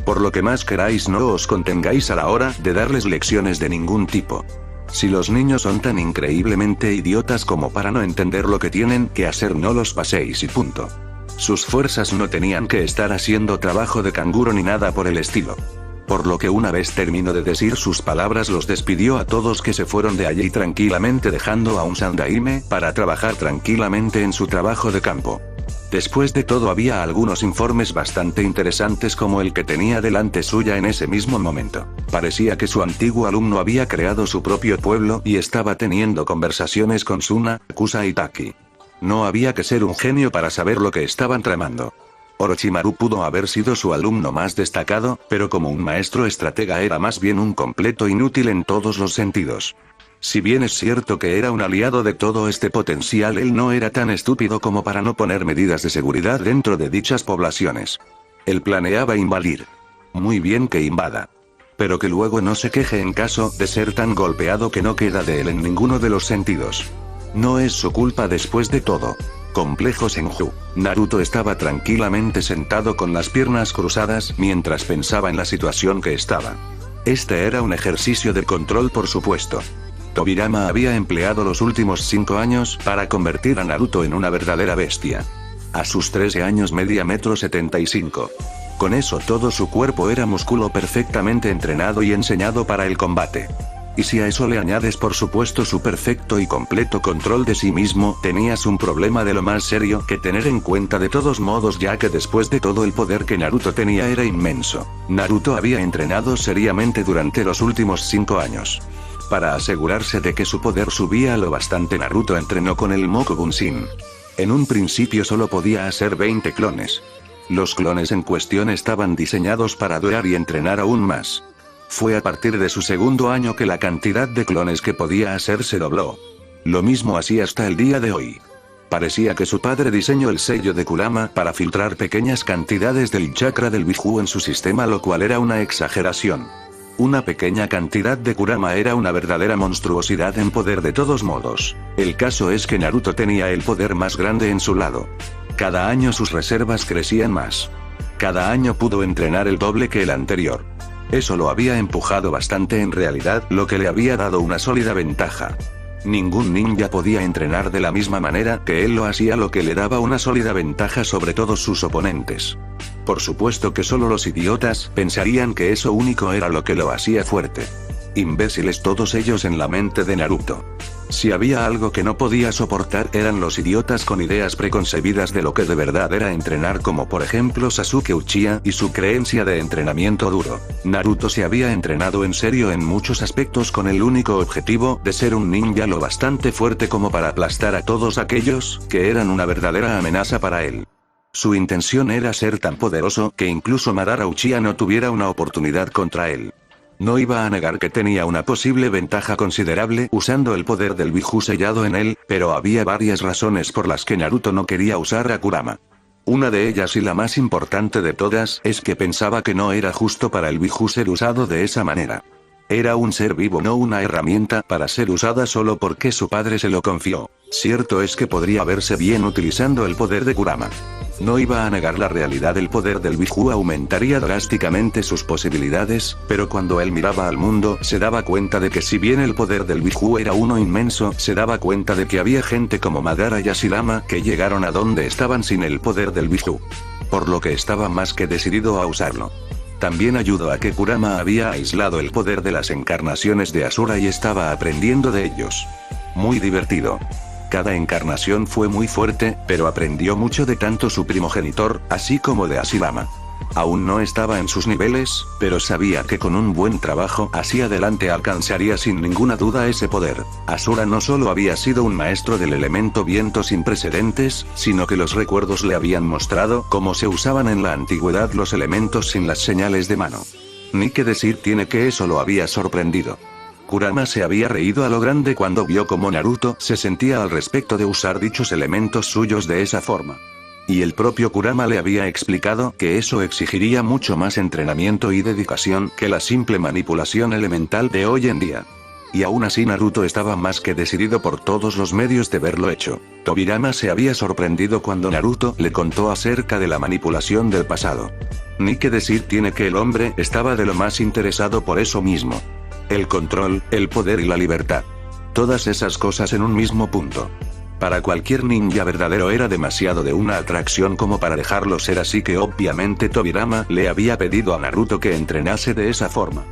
Por lo que más queráis, no os contengáis a la hora de darles lecciones de ningún tipo. Si los niños son tan increíblemente idiotas como para no entender lo que tienen que hacer, no los paséis y punto. Sus fuerzas no tenían que estar haciendo trabajo de canguro ni nada por el estilo. Por lo que una vez terminó de decir sus palabras, los despidió a todos, que se fueron de allí tranquilamente, dejando a un Sandaime para trabajar tranquilamente en su trabajo de campo. Después de todo había algunos informes bastante interesantes como el que tenía delante suya en ese mismo momento. Parecía que su antiguo alumno había creado su propio pueblo y estaba teniendo conversaciones con Suna, Kusa y Taki. No había que ser un genio para saber lo que estaban tramando. Orochimaru pudo haber sido su alumno más destacado, pero como un maestro estratega era más bien un completo inútil en todos los sentidos. Si bien es cierto que era un aliado de todo este potencial, él no era tan estúpido como para no poner medidas de seguridad dentro de dichas poblaciones. Él planeaba invadir. Muy bien que invada. Pero que luego no se queje en caso de ser tan golpeado que no queda de él en ninguno de los sentidos. No es su culpa después de todo. Complejo Senju. Naruto estaba tranquilamente sentado con las piernas cruzadas mientras pensaba en la situación que estaba. Este era un ejercicio de control, por supuesto. Tobirama había empleado los últimos 5 años para convertir a Naruto en una verdadera bestia. A sus 13 años medía 1,75 m. Con eso todo su cuerpo era músculo perfectamente entrenado y enseñado para el combate. Y si a eso le añades por supuesto su perfecto y completo control de sí mismo, tenías un problema de lo más serio que tener en cuenta de todos modos, ya que después de todo el poder que Naruto tenía era inmenso. Naruto había entrenado seriamente durante los últimos 5 años. Para asegurarse de que su poder subía lo bastante, Naruto entrenó con el Mokugunshin. En un principio solo podía hacer 20 clones. Los clones en cuestión estaban diseñados para durar y entrenar aún más. Fue a partir de su segundo año que la cantidad de clones que podía hacer se dobló. Lo mismo así hasta el día de hoy. Parecía que su padre diseñó el sello de Kurama para filtrar pequeñas cantidades del chakra del Biju en su sistema, lo cual era una exageración. Una pequeña cantidad de Kurama era una verdadera monstruosidad en poder de todos modos. El caso es que Naruto tenía el poder más grande en su lado. Cada año sus reservas crecían más. Cada año pudo entrenar el doble que el anterior. Eso lo había empujado bastante en realidad, lo que le había dado una sólida ventaja. Ningún ninja podía entrenar de la misma manera que él lo hacía, lo que le daba una sólida ventaja sobre todos sus oponentes. Por supuesto que solo los idiotas pensarían que eso único era lo que lo hacía fuerte. Imbéciles todos ellos en la mente de Naruto. Si había algo que no podía soportar eran los idiotas con ideas preconcebidas de lo que de verdad era entrenar, como por ejemplo Sasuke Uchiha y su creencia de entrenamiento duro. Naruto se había entrenado en serio en muchos aspectos con el único objetivo de ser un ninja lo bastante fuerte como para aplastar a todos aquellos que eran una verdadera amenaza para él. Su intención era ser tan poderoso que incluso Madara Uchiha no tuviera una oportunidad contra él. No iba a negar que tenía una posible ventaja considerable usando el poder del Biju sellado en él, pero había varias razones por las que Naruto no quería usar a Kurama. Una de ellas, y la más importante de todas, es que pensaba que no era justo para el Biju ser usado de esa manera. Era un ser vivo, no una herramienta para ser usada solo porque su padre se lo confió. Cierto es que podría verse bien utilizando el poder de Kurama. No iba a negar la realidad, el poder del Biju aumentaría drásticamente sus posibilidades, pero cuando él miraba al mundo se daba cuenta de que si bien el poder del Biju era uno inmenso, se daba cuenta de que había gente como Madara y Hashirama que llegaron a donde estaban sin el poder del Biju. Por lo que estaba más que decidido a usarlo. También ayudó a que Kurama había aislado el poder de las encarnaciones de Asura y estaba aprendiendo de ellos. Muy divertido. Cada encarnación fue muy fuerte, pero aprendió mucho de tanto su primogenitor, así como de Hashirama. Aún no estaba en sus niveles, pero sabía que con un buen trabajo hacia adelante alcanzaría sin ninguna duda ese poder. Asura no solo había sido un maestro del elemento viento sin precedentes, sino que los recuerdos le habían mostrado cómo se usaban en la antigüedad los elementos sin las señales de mano. Ni que decir tiene que eso lo había sorprendido. Kurama se había reído a lo grande cuando vio cómo Naruto se sentía al respecto de usar dichos elementos suyos de esa forma. Y el propio Kurama le había explicado que eso exigiría mucho más entrenamiento y dedicación que la simple manipulación elemental de hoy en día. Y aún así Naruto estaba más que decidido por todos los medios de verlo hecho. Tobirama se había sorprendido cuando Naruto le contó acerca de la manipulación del pasado. Ni que decir tiene que el hombre estaba de lo más interesado por eso mismo. El control, el poder y la libertad. Todas esas cosas en un mismo punto. Para cualquier ninja verdadero era demasiado de una atracción como para dejarlo ser, así que obviamente Tobirama le había pedido a Naruto que entrenase de esa forma.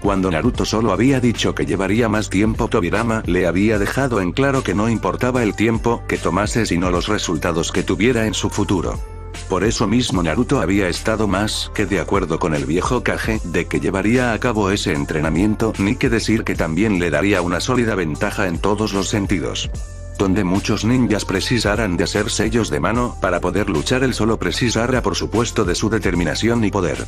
Cuando Naruto solo había dicho que llevaría más tiempo, Tobirama le había dejado en claro que no importaba el tiempo que tomase sino los resultados que tuviera en su futuro. Por eso mismo Naruto había estado más que de acuerdo con el viejo Kage de que llevaría a cabo ese entrenamiento, ni que decir que también le daría una sólida ventaja en todos los sentidos. Donde muchos ninjas precisaran de hacer sellos de mano para poder luchar, él solo precisara por supuesto de su determinación y poder.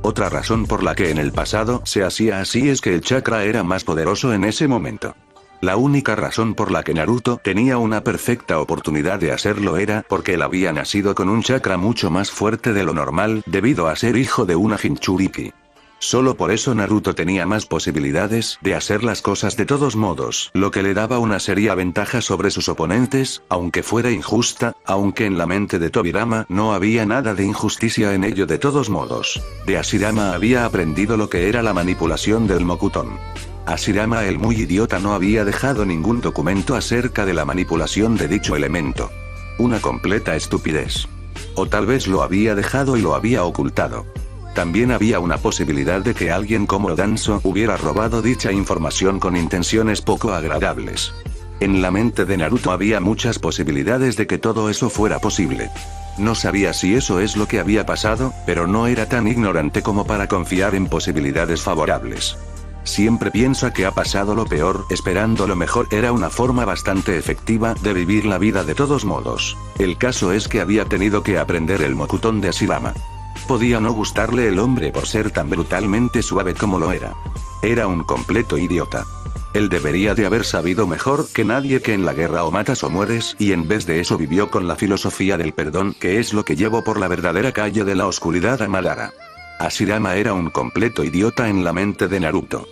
Otra razón por la que en el pasado se hacía así es que el chakra era más poderoso en ese momento. La única razón por la que Naruto tenía una perfecta oportunidad de hacerlo era porque él había nacido con un chakra mucho más fuerte de lo normal debido a ser hijo de una Jinchuriki. Solo por eso Naruto tenía más posibilidades de hacer las cosas de todos modos, lo que le daba una seria ventaja sobre sus oponentes, aunque fuera injusta, aunque en la mente de Tobirama no había nada de injusticia en ello de todos modos. De Hashirama había aprendido lo que era la manipulación del Mokuton. Hashirama el muy idiota no había dejado ningún documento acerca de la manipulación de dicho elemento. Una completa estupidez. O tal vez lo había dejado y lo había ocultado. También había una posibilidad de que alguien como Danzo hubiera robado dicha información con intenciones poco agradables. En la mente de Naruto había muchas posibilidades de que todo eso fuera posible. No sabía si eso es lo que había pasado, pero no era tan ignorante como para confiar en posibilidades favorables. Siempre piensa que ha pasado lo peor, esperando lo mejor, era una forma bastante efectiva de vivir la vida de todos modos. El caso es que había tenido que aprender el Mokuton de Hashirama. Podía no gustarle el hombre por ser tan brutalmente suave como lo era. Era un completo idiota. Él debería de haber sabido mejor que nadie que en la guerra o matas o mueres, y en vez de eso vivió con la filosofía del perdón, que es lo que llevó por la verdadera calle de la oscuridad a Madara. Hashirama era un completo idiota en la mente de Naruto.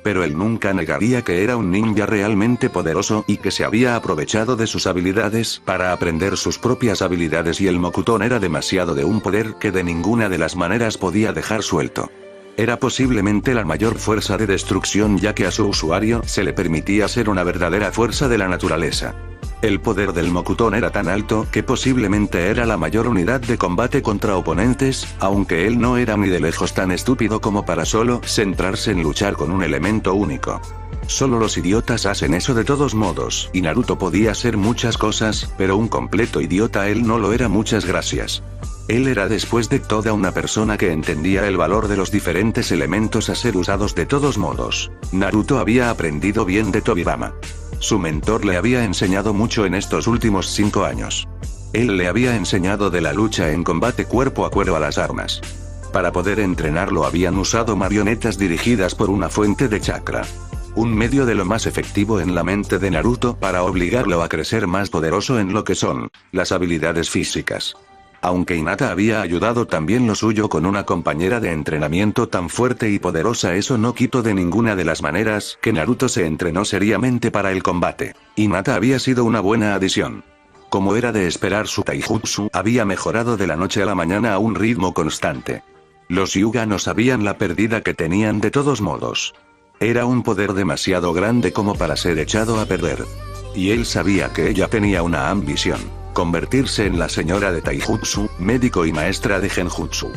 Pero él nunca negaría que era un ninja realmente poderoso y que se había aprovechado de sus habilidades para aprender sus propias habilidades, y el Mokuton era demasiado de un poder que de ninguna de las maneras podía dejar suelto. Era posiblemente la mayor fuerza de destrucción, ya que a su usuario se le permitía ser una verdadera fuerza de la naturaleza. El poder del Mokuton era tan alto que posiblemente era la mayor unidad de combate contra oponentes, aunque él no era ni de lejos tan estúpido como para solo centrarse en luchar con un elemento único. Solo los idiotas hacen eso de todos modos, y Naruto podía ser muchas cosas, pero un completo idiota él no lo era. Muchas gracias. Él era después de toda una persona que entendía el valor de los diferentes elementos a ser usados de todos modos. Naruto había aprendido bien de Tobirama. Su mentor le había enseñado mucho en estos últimos 5 años. Él le había enseñado de la lucha en combate cuerpo a cuerpo a las armas. Para poder entrenarlo habían usado marionetas dirigidas por una fuente de chakra. Un medio de lo más efectivo en la mente de Naruto para obligarlo a crecer más poderoso en lo que son las habilidades físicas. Aunque Hinata había ayudado también lo suyo con una compañera de entrenamiento tan fuerte y poderosa, eso no quitó de ninguna de las maneras que Naruto se entrenó seriamente para el combate. Hinata había sido una buena adición. Como era de esperar, su taijutsu había mejorado de la noche a la mañana a un ritmo constante. Los Hyuga no sabían la pérdida que tenían de todos modos. Era un poder demasiado grande como para ser echado a perder. Y él sabía que ella tenía una ambición: convertirse en la señora de Taijutsu, médico y maestra de Genjutsu.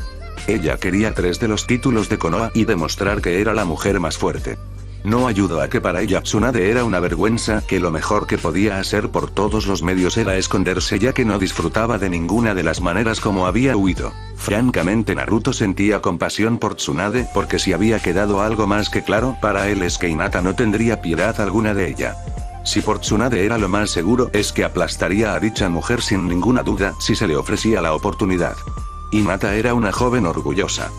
Ella quería 3 de los títulos de Konoha y demostrar que era la mujer más fuerte. No ayudó a que para ella Tsunade era una vergüenza, que lo mejor que podía hacer por todos los medios era esconderse, ya que no disfrutaba de ninguna de las maneras como había huido. Francamente, Naruto sentía compasión por Tsunade, porque si había quedado algo más que claro para él es que Hinata no tendría piedad alguna de ella. Si por Tsunade era lo más seguro, es que aplastaría a dicha mujer sin ninguna duda si se le ofrecía la oportunidad. Hinata era una joven orgullosa.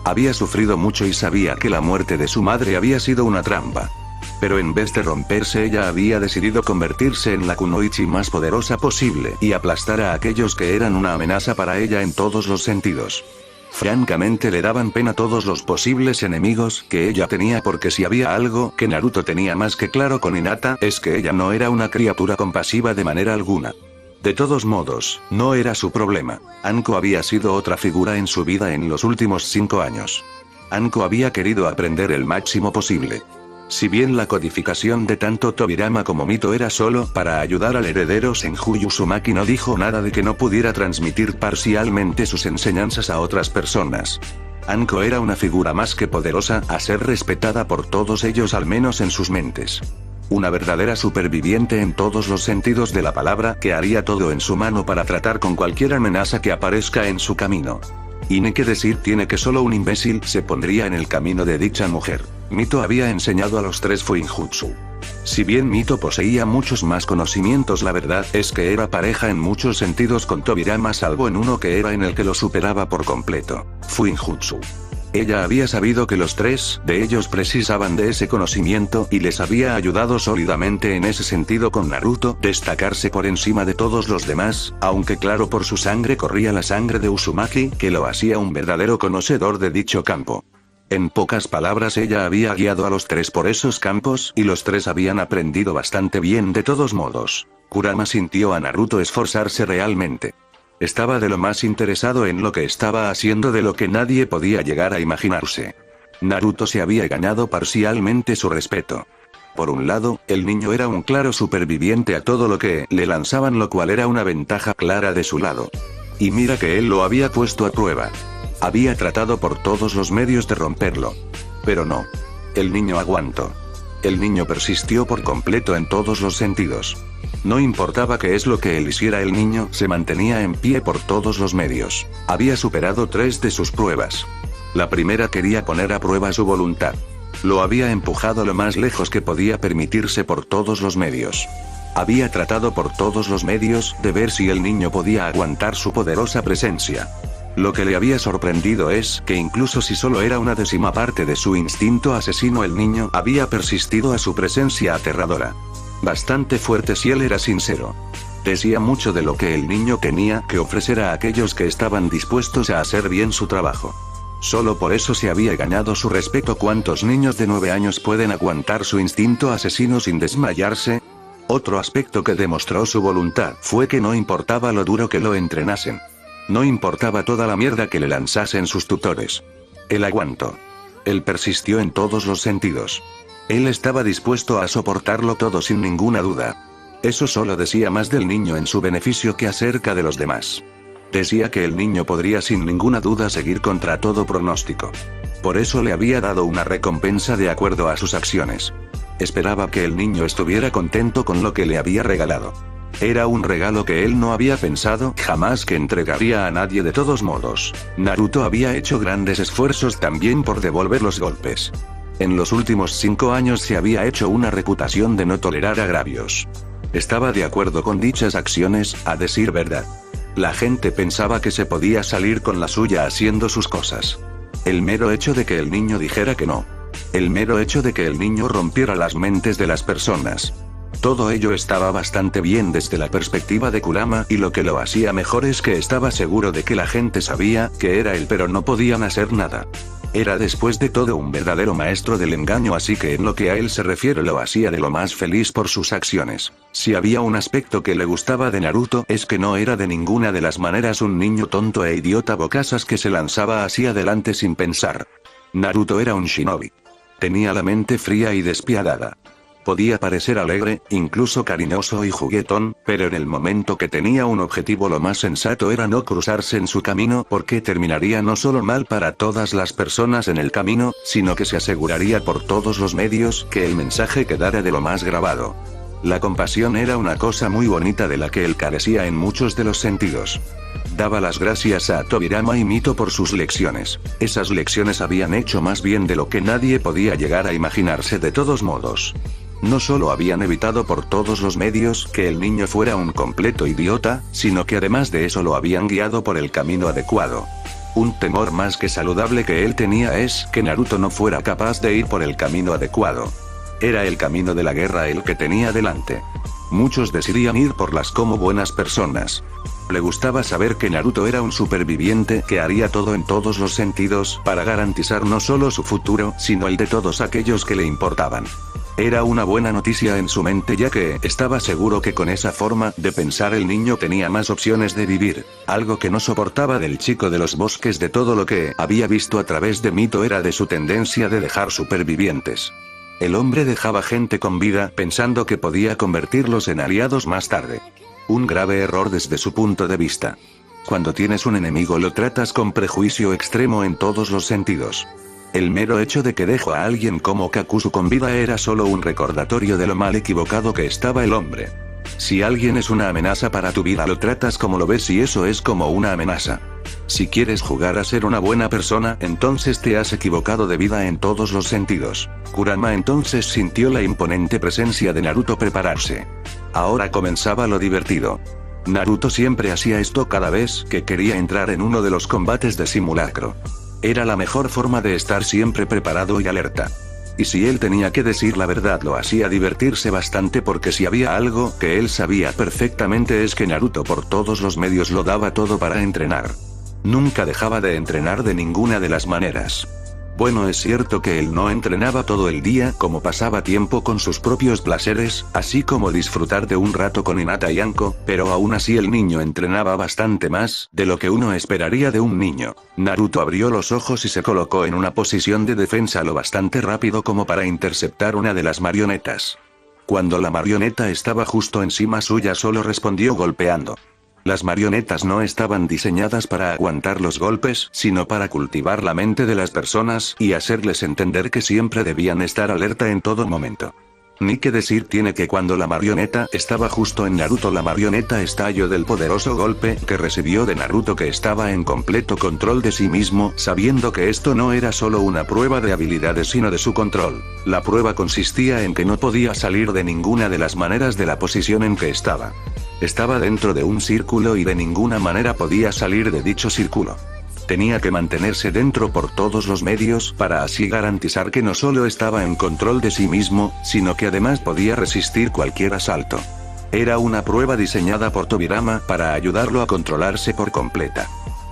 Había sufrido mucho y sabía que la muerte de su madre había sido una trampa. Pero en vez de romperse, ella había decidido convertirse en la kunoichi más poderosa posible y aplastar a aquellos que eran una amenaza para ella en todos los sentidos. Francamente le daban pena todos los posibles enemigos que ella tenía, porque si había algo que Naruto tenía más que claro con Hinata es que ella no era una criatura compasiva de manera alguna. De todos modos, no era su problema. Anko había sido otra figura en su vida en los últimos 5 años. Anko había querido aprender el máximo posible. Si bien la codificación de tanto Tobirama como Mito era solo para ayudar al heredero Senju, Uzumaki no dijo nada de que no pudiera transmitir parcialmente sus enseñanzas a otras personas. Anko era una figura más que poderosa a ser respetada por todos ellos, al menos en sus mentes. Una verdadera superviviente en todos los sentidos de la palabra, que haría todo en su mano para tratar con cualquier amenaza que aparezca en su camino. Y ni qué decir tiene que solo un imbécil se pondría en el camino de dicha mujer. Mito había enseñado a los 3 Fuinjutsu. Si bien Mito poseía muchos más conocimientos, la verdad es que era pareja en muchos sentidos con Tobirama, salvo en uno que era en el que lo superaba por completo: Fuinjutsu. Ella había sabido que los 3 de ellos precisaban de ese conocimiento y les había ayudado sólidamente en ese sentido con Naruto destacarse por encima de todos los demás, aunque claro, por su sangre corría la sangre de Uzumaki, que lo hacía un verdadero conocedor de dicho campo. En pocas palabras, ella había guiado a los 3 por esos campos y los 3 habían aprendido bastante bien de todos modos. Kurama sintió a Naruto esforzarse realmente. Estaba de lo más interesado en lo que estaba haciendo de lo que nadie podía llegar a imaginarse. Naruto se había ganado parcialmente su respeto. Por un lado, el niño era un claro superviviente a todo lo que le lanzaban, lo cual era una ventaja clara de su lado. Y mira que él lo había puesto a prueba. Había tratado por todos los medios de romperlo. Pero no. El niño aguantó. El niño persistió por completo en todos los sentidos. No importaba qué es lo que él hiciera, el niño se mantenía en pie por todos los medios. Había superado 3 de sus pruebas. La primera quería poner a prueba su voluntad. Lo había empujado lo más lejos que podía permitirse por todos los medios. Había tratado por todos los medios de ver si el niño podía aguantar su poderosa presencia. Lo que le había sorprendido es que incluso si solo era una décima parte de su instinto asesino, el niño había persistido a su presencia aterradora. Bastante fuerte si él era sincero. Decía mucho de lo que el niño tenía que ofrecer a aquellos que estaban dispuestos a hacer bien su trabajo. Solo por eso se había ganado su respeto. ¿Cuántos niños de 9 años pueden aguantar su instinto asesino sin desmayarse? Otro aspecto que demostró su voluntad fue que no importaba lo duro que lo entrenasen. No importaba toda la mierda que le lanzasen sus tutores. Él aguantó. Él persistió en todos los sentidos. Él estaba dispuesto a soportarlo todo sin ninguna duda. Eso solo decía más del niño en su beneficio que acerca de los demás. Decía que el niño podría sin ninguna duda seguir contra todo pronóstico. Por eso le había dado una recompensa de acuerdo a sus acciones. Esperaba que el niño estuviera contento con lo que le había regalado. Era un regalo que él no había pensado jamás que entregaría a nadie. De todos modos, Naruto había hecho grandes esfuerzos también por devolver los golpes. En los últimos 5 años se había hecho una reputación de no tolerar agravios. Estaba de acuerdo con dichas acciones, a decir verdad. La gente pensaba que se podía salir con la suya haciendo sus cosas. El mero hecho de que el niño dijera que no. El mero hecho de que el niño rompiera las mentes de las personas. Todo ello estaba bastante bien desde la perspectiva de Kurama, y lo que lo hacía mejor es que estaba seguro de que la gente sabía que era él, pero no podían hacer nada. Era después de todo un verdadero maestro del engaño, así que en lo que a él se refiere lo hacía de lo más feliz por sus acciones. Si había un aspecto que le gustaba de Naruto es que no era de ninguna de las maneras un niño tonto e idiota bocazas que se lanzaba hacia adelante sin pensar. Naruto era un shinobi. Tenía la mente fría y despiadada. Podía parecer alegre, incluso cariñoso y juguetón, pero en el momento que tenía un objetivo lo más sensato era no cruzarse en su camino, porque terminaría no solo mal para todas las personas en el camino, sino que se aseguraría por todos los medios que el mensaje quedara de lo más grabado. La compasión era una cosa muy bonita de la que él carecía en muchos de los sentidos. Daba las gracias a Tobirama y Mito por sus lecciones. Esas lecciones habían hecho más bien de lo que nadie podía llegar a imaginarse. De todos modos, no solo habían evitado por todos los medios que el niño fuera un completo idiota, sino que además de eso lo habían guiado por el camino adecuado. Un temor más que saludable que él tenía es que Naruto no fuera capaz de ir por el camino adecuado. Era el camino de la guerra el que tenía delante. Muchos decidían ir por las como buenas personas. Le gustaba saber que Naruto era un superviviente que haría todo en todos los sentidos para garantizar no solo su futuro, sino el de todos aquellos que le importaban. Era una buena noticia en su mente, ya que estaba seguro que con esa forma de pensar el niño tenía más opciones de vivir. Algo que no soportaba del chico de los bosques, de todo lo que había visto a través de Mito, era de su tendencia de dejar supervivientes. El hombre dejaba gente con vida pensando que podía convertirlos en aliados más tarde. Un grave error desde su punto de vista. Cuando tienes un enemigo lo tratas con prejuicio extremo en todos los sentidos. El mero hecho de que dejó a alguien como Kakuzu con vida era solo un recordatorio de lo mal equivocado que estaba el hombre. Si alguien es una amenaza para tu vida lo tratas como lo ves y eso es como una amenaza. Si quieres jugar a ser una buena persona, entonces te has equivocado de vida en todos los sentidos. Kurama entonces sintió la imponente presencia de Naruto prepararse. Ahora comenzaba lo divertido. Naruto siempre hacía esto cada vez que quería entrar en uno de los combates de simulacro. Era la mejor forma de estar siempre preparado y alerta. Y si él tenía que decir la verdad lo hacía divertirse bastante porque si había algo que él sabía perfectamente es que Naruto por todos los medios lo daba todo para entrenar. Nunca dejaba de entrenar de ninguna de las maneras. Bueno, es cierto que él no entrenaba todo el día como pasaba tiempo con sus propios placeres, así como disfrutar de un rato con Hinata y Anko, pero aún así el niño entrenaba bastante más de lo que uno esperaría de un niño. Naruto abrió los ojos y se colocó en una posición de defensa lo bastante rápido como para interceptar una de las marionetas. Cuando la marioneta estaba justo encima suya solo respondió golpeando. Las marionetas no estaban diseñadas para aguantar los golpes, sino para cultivar la mente de las personas y hacerles entender que siempre debían estar alerta en todo momento. Ni que decir tiene que cuando la marioneta estaba justo en Naruto la marioneta estalló del poderoso golpe que recibió de Naruto que estaba en completo control de sí mismo, sabiendo que esto no era solo una prueba de habilidades sino de su control. La prueba consistía en que no podía salir de ninguna de las maneras de la posición en que estaba. Estaba dentro de un círculo y de ninguna manera podía salir de dicho círculo. Tenía que mantenerse dentro por todos los medios para así garantizar que no solo estaba en control de sí mismo, sino que además podía resistir cualquier asalto. Era una prueba diseñada por Tobirama para ayudarlo a controlarse por completa.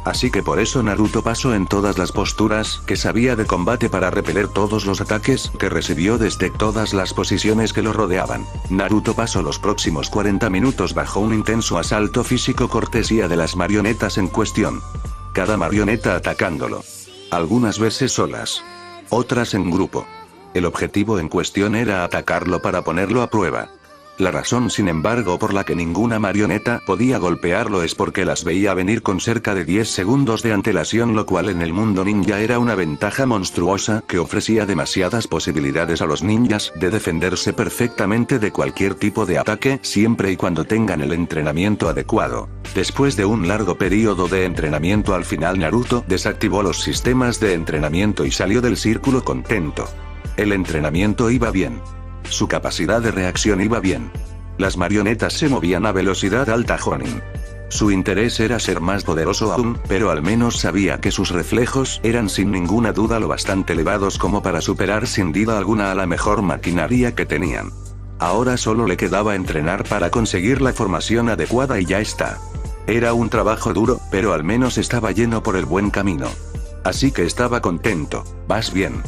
Así que por eso Naruto pasó en todas las posturas que sabía de combate para repeler todos los ataques que recibió desde todas las posiciones que lo rodeaban. Naruto pasó los próximos 40 minutos bajo un intenso asalto físico cortesía de las marionetas en cuestión. Cada marioneta atacándolo. Algunas veces solas. Otras en grupo. El objetivo en cuestión era atacarlo para ponerlo a prueba. La razón, sin embargo, por la que ninguna marioneta podía golpearlo es porque las veía venir con cerca de 10 segundos de antelación, lo cual en el mundo ninja era una ventaja monstruosa que ofrecía demasiadas posibilidades a los ninjas de defenderse perfectamente de cualquier tipo de ataque siempre y cuando tengan el entrenamiento adecuado. Después de un largo periodo de entrenamiento al final Naruto desactivó los sistemas de entrenamiento y salió del círculo contento. El entrenamiento iba bien. Su capacidad de reacción iba bien. Las marionetas se movían a velocidad alta Jonin. Su interés era ser más poderoso aún, pero al menos sabía que sus reflejos eran sin ninguna duda lo bastante elevados como para superar sin duda alguna a la mejor maquinaria que tenían. Ahora solo le quedaba entrenar para conseguir la formación adecuada y ya está. Era un trabajo duro, pero al menos estaba yendo por el buen camino. Así que estaba contento. Vas bien.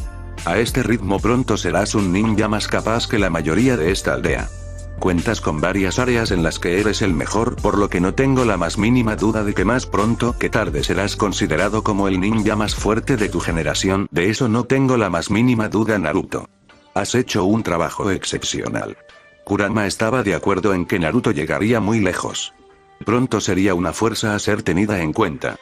A este ritmo pronto serás un ninja más capaz que la mayoría de esta aldea. Cuentas con varias áreas en las que eres el mejor, por lo que no tengo la más mínima duda de que más pronto que tarde serás considerado como el ninja más fuerte de tu generación, de eso no tengo la más mínima duda Naruto. Has hecho un trabajo excepcional. Kurama estaba de acuerdo en que Naruto llegaría muy lejos. Pronto sería una fuerza a ser tenida en cuenta.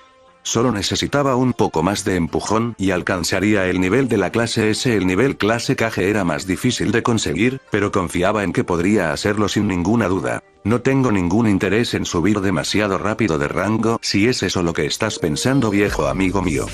Solo necesitaba un poco más de empujón y alcanzaría el nivel de la clase S. El nivel clase Kage era más difícil de conseguir, pero confiaba en que podría hacerlo sin ninguna duda. No tengo ningún interés en subir demasiado rápido de rango, si es eso lo que estás pensando, viejo amigo mío.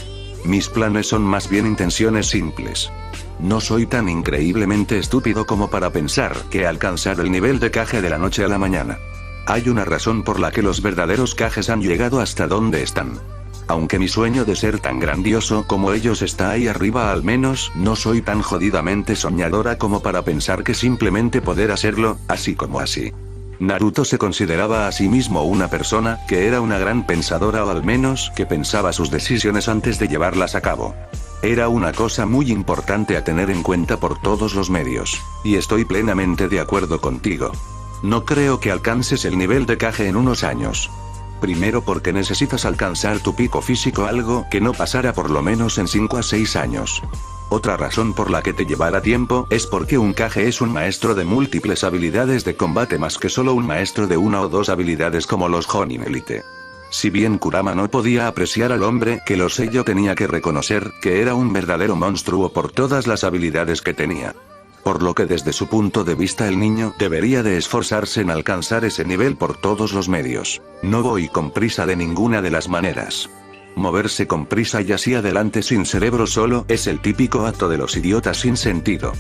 Mis planes son más bien intenciones simples. No soy tan increíblemente estúpido como para pensar que alcanzar el nivel de Kage de la noche a la mañana. Hay una razón por la que los verdaderos Kages han llegado hasta donde están. Aunque mi sueño de ser tan grandioso como ellos está ahí arriba, al menos no soy tan jodidamente soñadora como para pensar que simplemente poder hacerlo, así como así. Naruto se consideraba a sí mismo una persona que era una gran pensadora, o al menos que pensaba sus decisiones antes de llevarlas a cabo. Era una cosa muy importante a tener en cuenta por todos los medios. Y estoy plenamente de acuerdo contigo. No creo que alcances el nivel de Kage en unos años. Primero porque necesitas alcanzar tu pico físico, algo que no pasará por lo menos en 5 a 6 años. Otra razón por la que te llevará tiempo es porque un Kage es un maestro de múltiples habilidades de combate más que solo un maestro de una o dos habilidades como los Jonin Elite. Si bien Kurama no podía apreciar al hombre que lo selló, tenía que reconocer que era un verdadero monstruo por todas las habilidades que tenía. Por lo que desde su punto de vista el niño debería de esforzarse en alcanzar ese nivel por todos los medios. No voy con prisa de ninguna de las maneras. Moverse con prisa y así adelante sin cerebro solo es el típico acto de los idiotas sin sentido.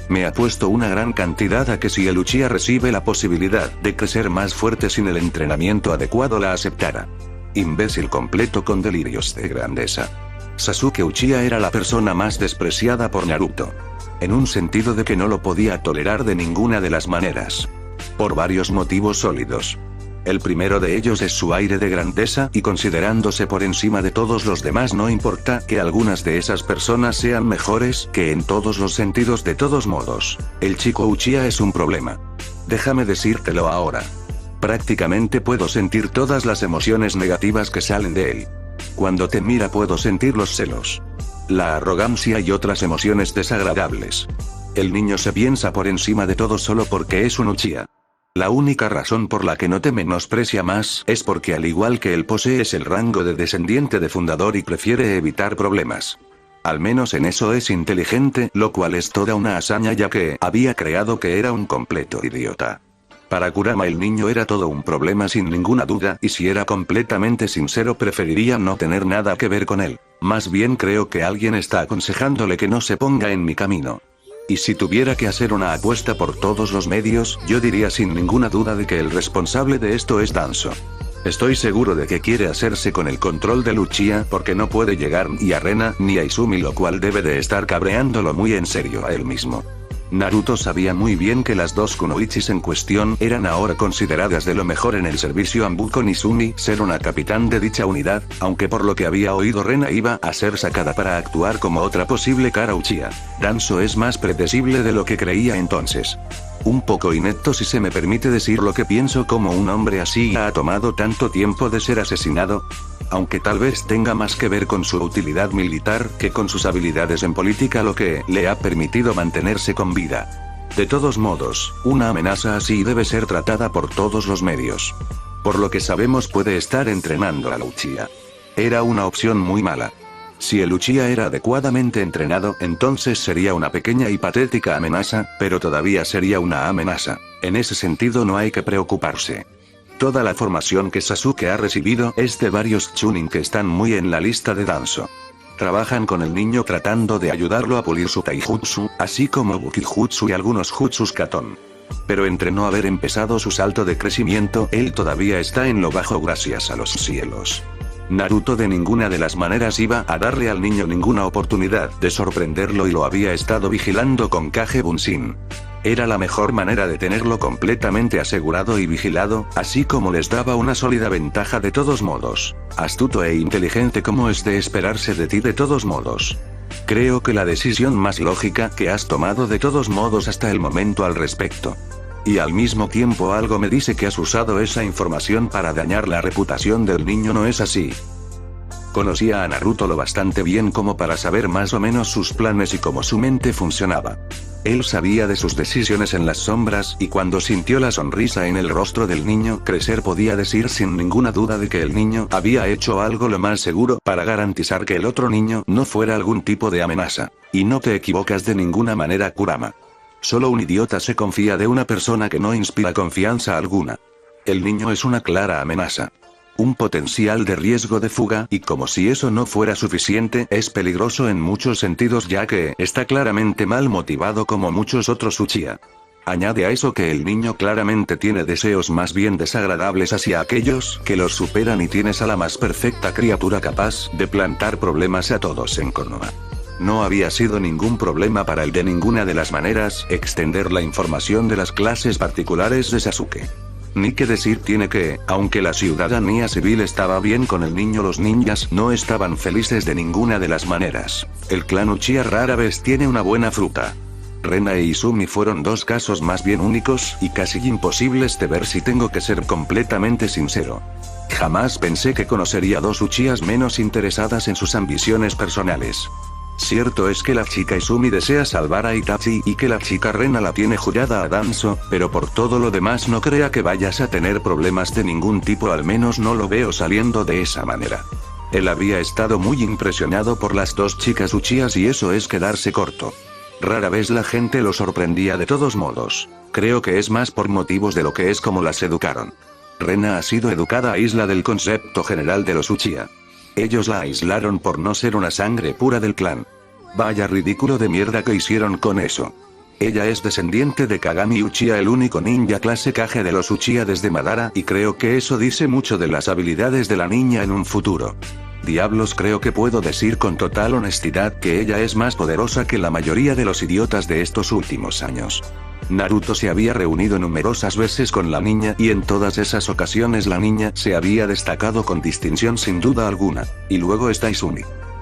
Me apuesto una gran cantidad a que si el Uchiha recibe la posibilidad de crecer más fuerte sin el entrenamiento adecuado la aceptara. Imbécil completo con delirios de grandeza. Sasuke Uchiha era la persona más despreciada por Naruto. En un sentido de que no lo podía tolerar de ninguna de las maneras. Por varios motivos sólidos. El primero de ellos es su aire de grandeza y considerándose por encima de todos los demás, no importa que algunas de esas personas sean mejores que en todos los sentidos. De todos modos, el chico Uchiha es un problema. Déjame decírtelo ahora. Prácticamente puedo sentir todas las emociones negativas que salen de él. Cuando te mira puedo sentir los celos, la arrogancia y otras emociones desagradables. El niño se piensa por encima de todo solo porque es un Uchiha. La única razón por la que no te menosprecia más es porque al igual que él posees el rango de descendiente de fundador y prefiere evitar problemas. Al menos en eso es inteligente, lo cual es toda una hazaña ya que había creado que era un completo idiota. Para Kurama el niño era todo un problema sin ninguna duda, y si era completamente sincero preferiría no tener nada que ver con él. Más bien creo que alguien está aconsejándole que no se ponga en mi camino. Y si tuviera que hacer una apuesta por todos los medios, yo diría sin ninguna duda de que el responsable de esto es Danzo. Estoy seguro de que quiere hacerse con el control de Uchiha porque no puede llegar ni a Rena ni a Izumi, lo cual debe de estar cabreándolo muy en serio a él mismo. Naruto sabía muy bien que las dos kunoichis en cuestión eran ahora consideradas de lo mejor en el servicio Anbu, con Izumi ser una capitán de dicha unidad, aunque por lo que había oído Rena iba a ser sacada para actuar como otra posible cara Uchiha. Danzo es más predecible de lo que creía entonces. Un poco inepto si se me permite decir lo que pienso, como un hombre así ha tomado tanto tiempo de ser asesinado. Aunque tal vez tenga más que ver con su utilidad militar que con sus habilidades en política, lo que le ha permitido mantenerse con vida. De todos modos, una amenaza así debe ser tratada por todos los medios. Por lo que sabemos puede estar entrenando al Uchiha. Era una opción muy mala. Si el Uchiha era adecuadamente entrenado, entonces sería una pequeña y patética amenaza, pero todavía sería una amenaza. En ese sentido no hay que preocuparse. Toda la formación que Sasuke ha recibido es de varios Chunin que están muy en la lista de Danzo. Trabajan con el niño tratando de ayudarlo a pulir su Taijutsu, así como Bukijutsu y algunos Jutsus Katon. Pero entre no haber empezado su salto de crecimiento, él todavía está en lo bajo gracias a los cielos. Naruto de ninguna de las maneras iba a darle al niño ninguna oportunidad de sorprenderlo y lo había estado vigilando con Kage Bunshin. Era la mejor manera de tenerlo completamente asegurado y vigilado, así como les daba una sólida ventaja de todos modos. Astuto e inteligente como es de esperarse de ti de todos modos. Creo que la decisión más lógica que has tomado de todos modos hasta el momento al respecto. Y al mismo tiempo algo me dice que has usado esa información para dañar la reputación del niño, ¿no es así? Conocía a Naruto lo bastante bien como para saber más o menos sus planes y cómo su mente funcionaba. Él sabía de sus decisiones en las sombras, y cuando sintió la sonrisa en el rostro del niño crecer podía decir sin ninguna duda de que el niño había hecho algo lo más seguro para garantizar que el otro niño no fuera algún tipo de amenaza. Y no te equivocas de ninguna manera, Kurama. Solo un idiota se confía de una persona que no inspira confianza alguna. El niño es una clara amenaza. Un potencial de riesgo de fuga, y como si eso no fuera suficiente, es peligroso en muchos sentidos ya que está claramente mal motivado como muchos otros Uchiha. Añade a eso que el niño claramente tiene deseos más bien desagradables hacia aquellos que los superan y tienes a la más perfecta criatura capaz de plantar problemas a todos en Konoha. No había sido ningún problema para él de ninguna de las maneras extender la información de las clases particulares de Sasuke. Ni que decir tiene que, aunque la ciudadanía civil estaba bien con el niño, los ninjas no estaban felices de ninguna de las maneras. El clan Uchiha rara vez tiene una buena fruta. Rena e Izumi fueron dos casos más bien únicos y casi imposibles de ver si tengo que ser completamente sincero. Jamás pensé que conocería dos Uchihas menos interesadas en sus ambiciones personales. Cierto es que la chica Izumi desea salvar a Itachi y que la chica Rena la tiene jurada a Danzo, pero por todo lo demás no crea que vayas a tener problemas de ningún tipo, al menos no lo veo saliendo de esa manera. Él había estado muy impresionado por las dos chicas Uchihas y eso es quedarse corto. Rara vez la gente lo sorprendía de todos modos. Creo que es más por motivos de lo que es como las educaron. Rena ha sido educada a isla del concepto general de los Uchiha. Ellos la aislaron por no ser una sangre pura del clan. Vaya ridículo de mierda que hicieron con eso. Ella es descendiente de Kagami Uchiha, el único ninja clase Kage de los Uchiha desde Madara, y creo que eso dice mucho de las habilidades de la niña en un futuro. Diablos, creo que puedo decir con total honestidad que ella es más poderosa que la mayoría de los idiotas de estos últimos años. Naruto se había reunido numerosas veces con la niña y en todas esas ocasiones la niña se había destacado con distinción sin duda alguna. Y luego está Izumi.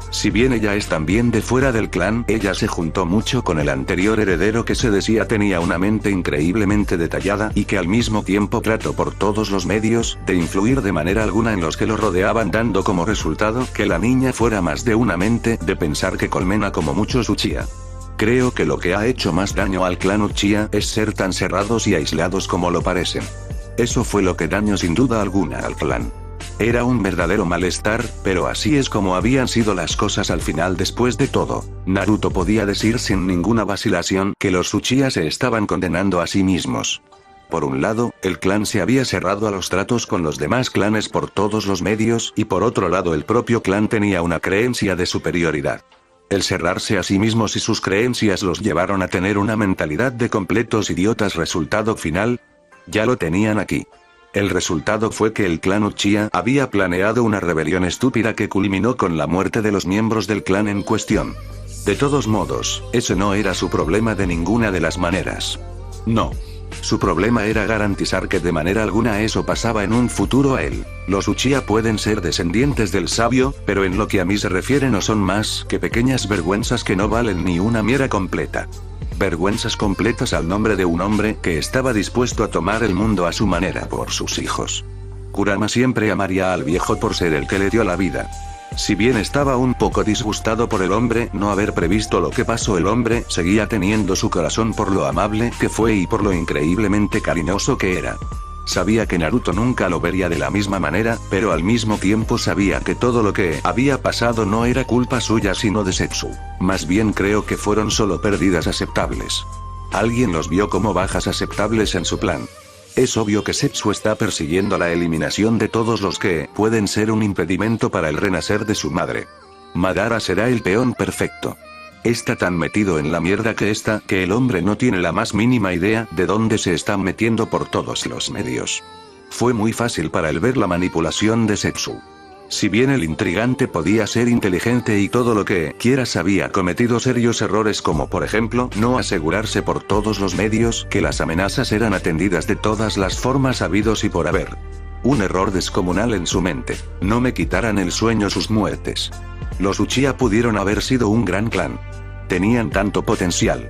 Si bien ella es también de fuera del clan, ella se juntó mucho con el anterior heredero que se decía tenía una mente increíblemente detallada y que al mismo tiempo trató por todos los medios de influir de manera alguna en los que lo rodeaban, dando como resultado que la niña fuera más de una mente de pensar que colmena como muchos Uchiha. Creo que lo que ha hecho más daño al clan Uchiha es ser tan cerrados y aislados como lo parecen. Eso fue lo que dañó sin duda alguna al clan. Era un verdadero malestar, pero así es como habían sido las cosas al final. Después de todo, Naruto podía decir sin ninguna vacilación que los Uchiha se estaban condenando a sí mismos. Por un lado, el clan se había cerrado a los tratos con los demás clanes por todos los medios, y por otro lado el propio clan tenía una creencia de superioridad. El cerrarse a sí mismos y sus creencias los llevaron a tener una mentalidad de completos idiotas. Resultado final, ya lo tenían aquí. El resultado fue que el clan Uchiha había planeado una rebelión estúpida que culminó con la muerte de los miembros del clan en cuestión. De todos modos, ese no era su problema de ninguna de las maneras. No. Su problema era garantizar que de manera alguna eso pasaba en un futuro a él. Los Uchiha pueden ser descendientes del sabio, pero en lo que a mí se refiere no son más que pequeñas vergüenzas que no valen ni una miera completa. Vergüenzas completas al nombre de un hombre que estaba dispuesto a tomar el mundo a su manera por sus hijos. Kurama siempre amaría al viejo por ser el que le dio la vida. Si bien estaba un poco disgustado por el hombre no haber previsto lo que pasó, el hombre seguía teniendo su corazón por lo amable que fue y por lo increíblemente cariñoso que era. Sabía que Naruto nunca lo vería de la misma manera, pero al mismo tiempo sabía que todo lo que había pasado no era culpa suya sino de Zetsu. Más bien creo que fueron solo pérdidas aceptables. Alguien los vio como bajas aceptables en su plan. Es obvio que Zetsu está persiguiendo la eliminación de todos los que pueden ser un impedimento para el renacer de su madre. Madara será el peón perfecto. Está tan metido en la mierda que el hombre no tiene la más mínima idea de dónde se está metiendo por todos los medios. Fue muy fácil para él ver la manipulación de Zetsu. Si bien el intrigante podía ser inteligente y todo lo que quieras, había cometido serios errores como por ejemplo no asegurarse por todos los medios que las amenazas eran atendidas de todas las formas habidos y por haber. Un error descomunal en su mente. No me quitaran el sueño sus muertes. Los Uchiha pudieron haber sido un gran clan. Tenían tanto potencial.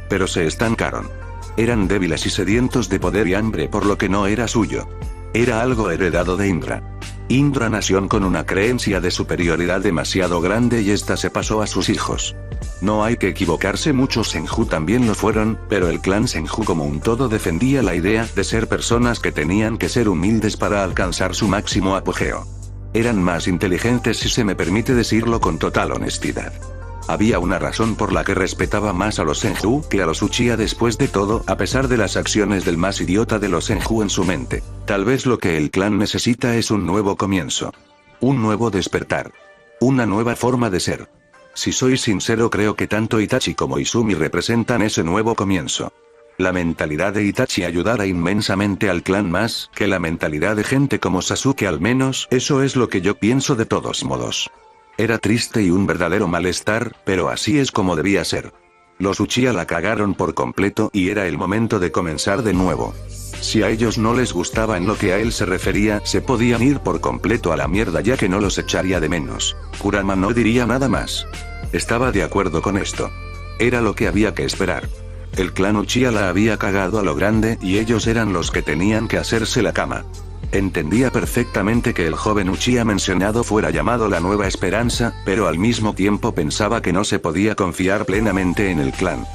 Pero se estancaron. Eran débiles y sedientos de poder y hambre por lo que no era suyo. Era algo heredado de Indra. Indra nació con una creencia de superioridad demasiado grande y esta se pasó a sus hijos. No hay que equivocarse, muchos Senju también lo fueron, pero el clan Senju como un todo defendía la idea de ser personas que tenían que ser humildes para alcanzar su máximo apogeo. Eran más inteligentes, si se me permite decirlo con total honestidad. Había una razón por la que respetaba más a los Senju que a los Uchiha después de todo, a pesar de las acciones del más idiota de los Senju en su mente. Tal vez lo que el clan necesita es un nuevo comienzo. Un nuevo despertar. Una nueva forma de ser. Si soy sincero, creo que tanto Itachi como Izumi representan ese nuevo comienzo. La mentalidad de Itachi ayudará inmensamente al clan más que la mentalidad de gente como Sasuke, al menos eso es lo que yo pienso de todos modos. Era triste y un verdadero malestar, pero así es como debía ser. Los Uchiha la cagaron por completo y era el momento de comenzar de nuevo. Si a ellos no les gustaba en lo que a él se refería, se podían ir por completo a la mierda ya que no los echaría de menos. Kurama no diría nada más. Estaba de acuerdo con esto. Era lo que había que esperar. El clan Uchiha la había cagado a lo grande y ellos eran los que tenían que hacerse la cama. Entendía perfectamente que el joven Uchiha mencionado fuera llamado la Nueva Esperanza, pero al mismo tiempo pensaba que no se podía confiar plenamente en el clan.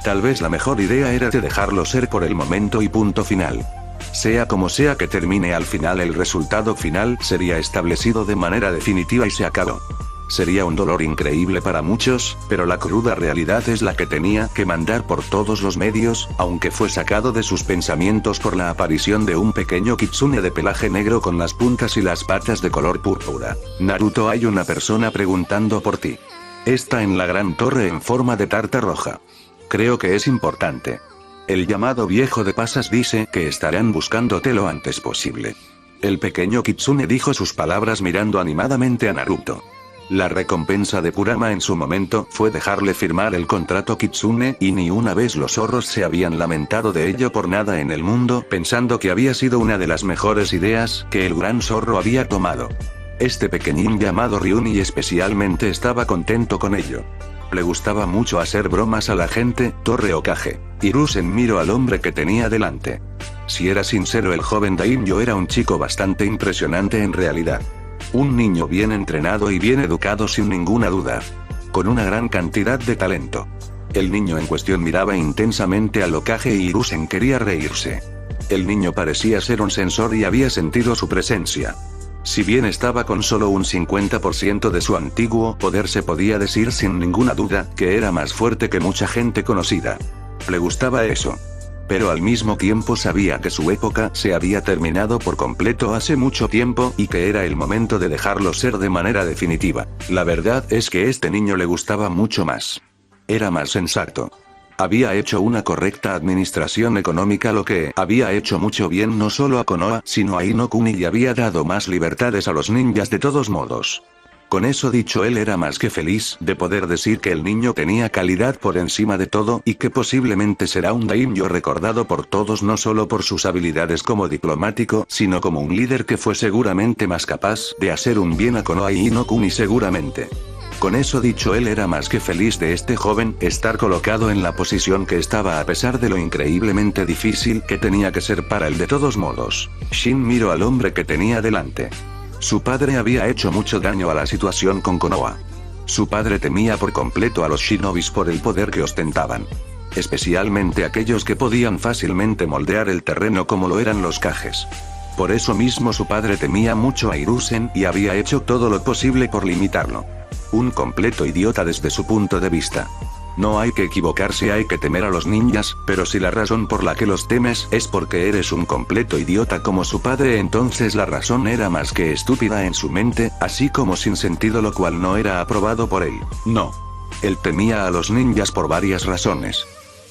Tal vez la mejor idea era de dejarlo ser por el momento y punto final. Sea como sea que termine al final, el resultado final sería establecido de manera definitiva y se acabó. Sería un dolor increíble para muchos, pero la cruda realidad es la que tenía que mandar por todos los medios, aunque fue sacado de sus pensamientos por la aparición de un pequeño kitsune de pelaje negro con las puntas y las patas de color púrpura. Naruto, hay una persona preguntando por ti. Está en la gran torre en forma de tarta roja. Creo que es importante. El llamado viejo de pasas dice que estarán buscándote lo antes posible. El pequeño kitsune dijo sus palabras mirando animadamente a Naruto. La recompensa de Kurama en su momento fue dejarle firmar el contrato kitsune, y ni una vez los zorros se habían lamentado de ello por nada en el mundo, pensando que había sido una de las mejores ideas que el gran zorro había tomado. Este pequeñín llamado Ryuni especialmente estaba contento con ello. Le gustaba mucho hacer bromas a la gente. Torre Hokage. Hiruzen miró al hombre que tenía delante. Si era sincero, el joven daimyo era un chico bastante impresionante en realidad. Un niño bien entrenado y bien educado sin ninguna duda. Con una gran cantidad de talento. El niño en cuestión miraba intensamente al Hokage y Hiruzen quería reírse. El niño parecía ser un sensor y había sentido su presencia. Si bien estaba con solo un 50% de su antiguo poder, se podía decir sin ninguna duda que era más fuerte que mucha gente conocida. Le gustaba eso. Pero al mismo tiempo sabía que su época se había terminado por completo hace mucho tiempo, y que era el momento de dejarlo ser de manera definitiva. La verdad es que este niño le gustaba mucho más. Era más sensato. Había hecho una correcta administración económica, lo que había hecho mucho bien no solo a Konoha, sino a Inokuni, y había dado más libertades a los ninjas de todos modos. Con eso dicho, él era más que feliz de poder decir que el niño tenía calidad por encima de todo, y que posiblemente será un daimyo recordado por todos no solo por sus habilidades como diplomático, sino como un líder que fue seguramente más capaz de hacer un bien a Konoha y Inokuni seguramente. Con eso dicho, él era más que feliz de este joven estar colocado en la posición que estaba, a pesar de lo increíblemente difícil que tenía que ser para él de todos modos. Shin miró al hombre que tenía delante. Su padre había hecho mucho daño a la situación con Konoha. Su padre temía por completo a los shinobis por el poder que ostentaban. Especialmente aquellos que podían fácilmente moldear el terreno como lo eran los Kages. Por eso mismo su padre temía mucho a Hiruzen y había hecho todo lo posible por limitarlo. Un completo idiota desde su punto de vista. No hay que equivocarse, hay que temer a los ninjas, pero si la razón por la que los temes es porque eres un completo idiota como su padre, entonces la razón era más que estúpida en su mente, así como sin sentido, lo cual no era aprobado por él. No. Él temía a los ninjas por varias razones.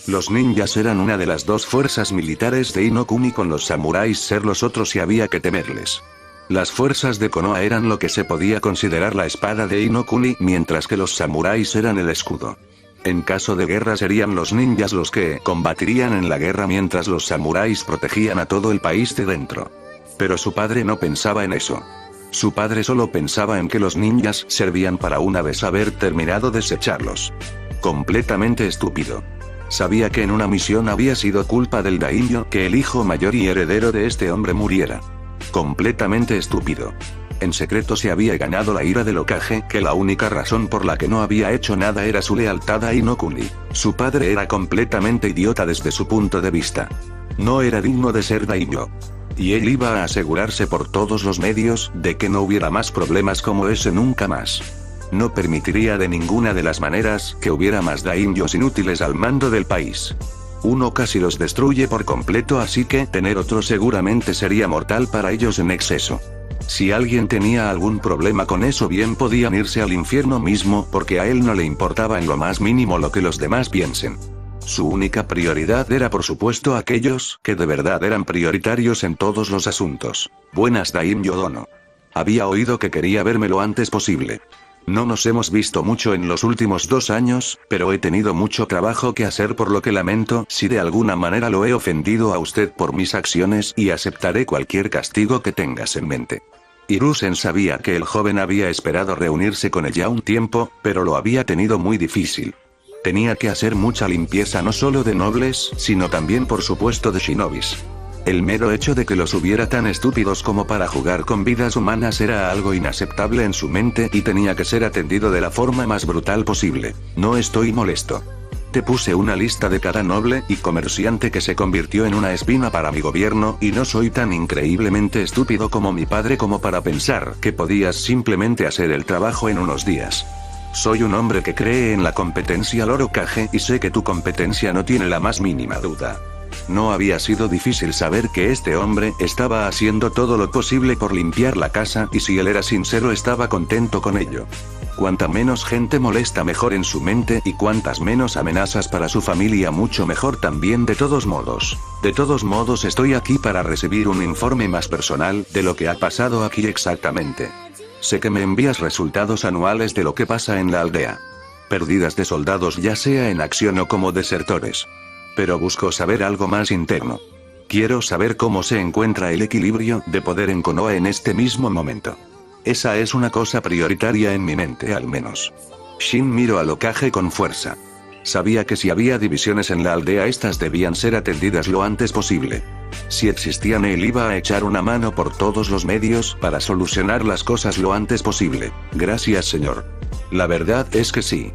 Los ninjas eran una de las dos fuerzas militares de Inokuni, con los samuráis ser los otros, y había que temerles. Las fuerzas de Konoha eran lo que se podía considerar la espada de Inokuni, mientras que los samuráis eran el escudo. En caso de guerra serían los ninjas los que combatirían en la guerra, mientras los samuráis protegían a todo el país de dentro. Pero su padre no pensaba en eso. Su padre solo pensaba en que los ninjas servían para una vez haber terminado desecharlos. Completamente estúpido. Sabía que en una misión había sido culpa del daimyo que el hijo mayor y heredero de este hombre muriera. Completamente estúpido. En secreto se había ganado la ira del Hokage, que la única razón por la que no había hecho nada era su lealtad a Inokuni. Su padre era completamente idiota desde su punto de vista. No era digno de ser daimyo. Y él iba a asegurarse por todos los medios de que no hubiera más problemas como ese nunca más. No permitiría de ninguna de las maneras que hubiera más daimyos inútiles al mando del país. Uno casi los destruye por completo, así que tener otro seguramente sería mortal para ellos en exceso. Si alguien tenía algún problema con eso, bien podían irse al infierno mismo, porque a él no le importaba en lo más mínimo lo que los demás piensen. Su única prioridad era por supuesto aquellos que de verdad eran prioritarios en todos los asuntos. Buenas, daimyo Dono. Había oído que quería verme lo antes posible. No nos hemos visto mucho en los últimos 2 años, pero he tenido mucho trabajo que hacer, por lo que lamento si de alguna manera lo he ofendido a usted por mis acciones, y aceptaré cualquier castigo que tengas en mente. Hiruzen sabía que el joven había esperado reunirse con ella un tiempo, pero lo había tenido muy difícil. Tenía que hacer mucha limpieza no solo de nobles, sino también por supuesto de shinobis. El mero hecho de que los hubiera tan estúpidos como para jugar con vidas humanas era algo inaceptable en su mente y tenía que ser atendido de la forma más brutal posible. No estoy molesto. Te puse una lista de cada noble y comerciante que se convirtió en una espina para mi gobierno y no soy tan increíblemente estúpido como mi padre como para pensar que podías simplemente hacer el trabajo en unos días. Soy un hombre que cree en la competencia Lord Hokage y sé que tu competencia no tiene la más mínima duda. No había sido difícil saber que este hombre estaba haciendo todo lo posible por limpiar la casa y si él era sincero estaba contento con ello. Cuanta menos gente molesta mejor en su mente y cuantas menos amenazas para su familia mucho mejor también de todos modos. De todos modos estoy aquí para recibir un informe más personal de lo que ha pasado aquí exactamente. Sé que me envías resultados anuales de lo que pasa en la aldea. Pérdidas de soldados ya sea en acción o como desertores. Pero busco saber algo más interno. Quiero saber cómo se encuentra el equilibrio de poder en Konoha en este mismo momento. Esa es una cosa prioritaria en mi mente al menos. Shin miró al Hokage con fuerza. Sabía que si había divisiones en la aldea estas debían ser atendidas lo antes posible. Si existían él iba a echar una mano por todos los medios para solucionar las cosas lo antes posible. Gracias señor. La verdad es que sí.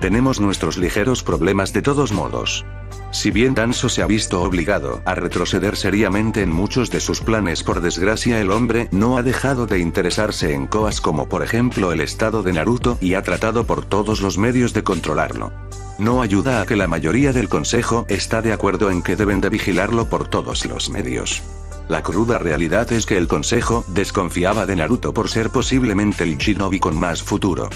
Tenemos nuestros ligeros problemas de todos modos. Si bien Danzo se ha visto obligado a retroceder seriamente en muchos de sus planes por desgracia el hombre no ha dejado de interesarse en cosas como por ejemplo el estado de Naruto y ha tratado por todos los medios de controlarlo. No ayuda a que la mayoría del consejo está de acuerdo en que deben de vigilarlo por todos los medios. La cruda realidad es que el consejo desconfiaba de Naruto por ser posiblemente el shinobi con más futuro.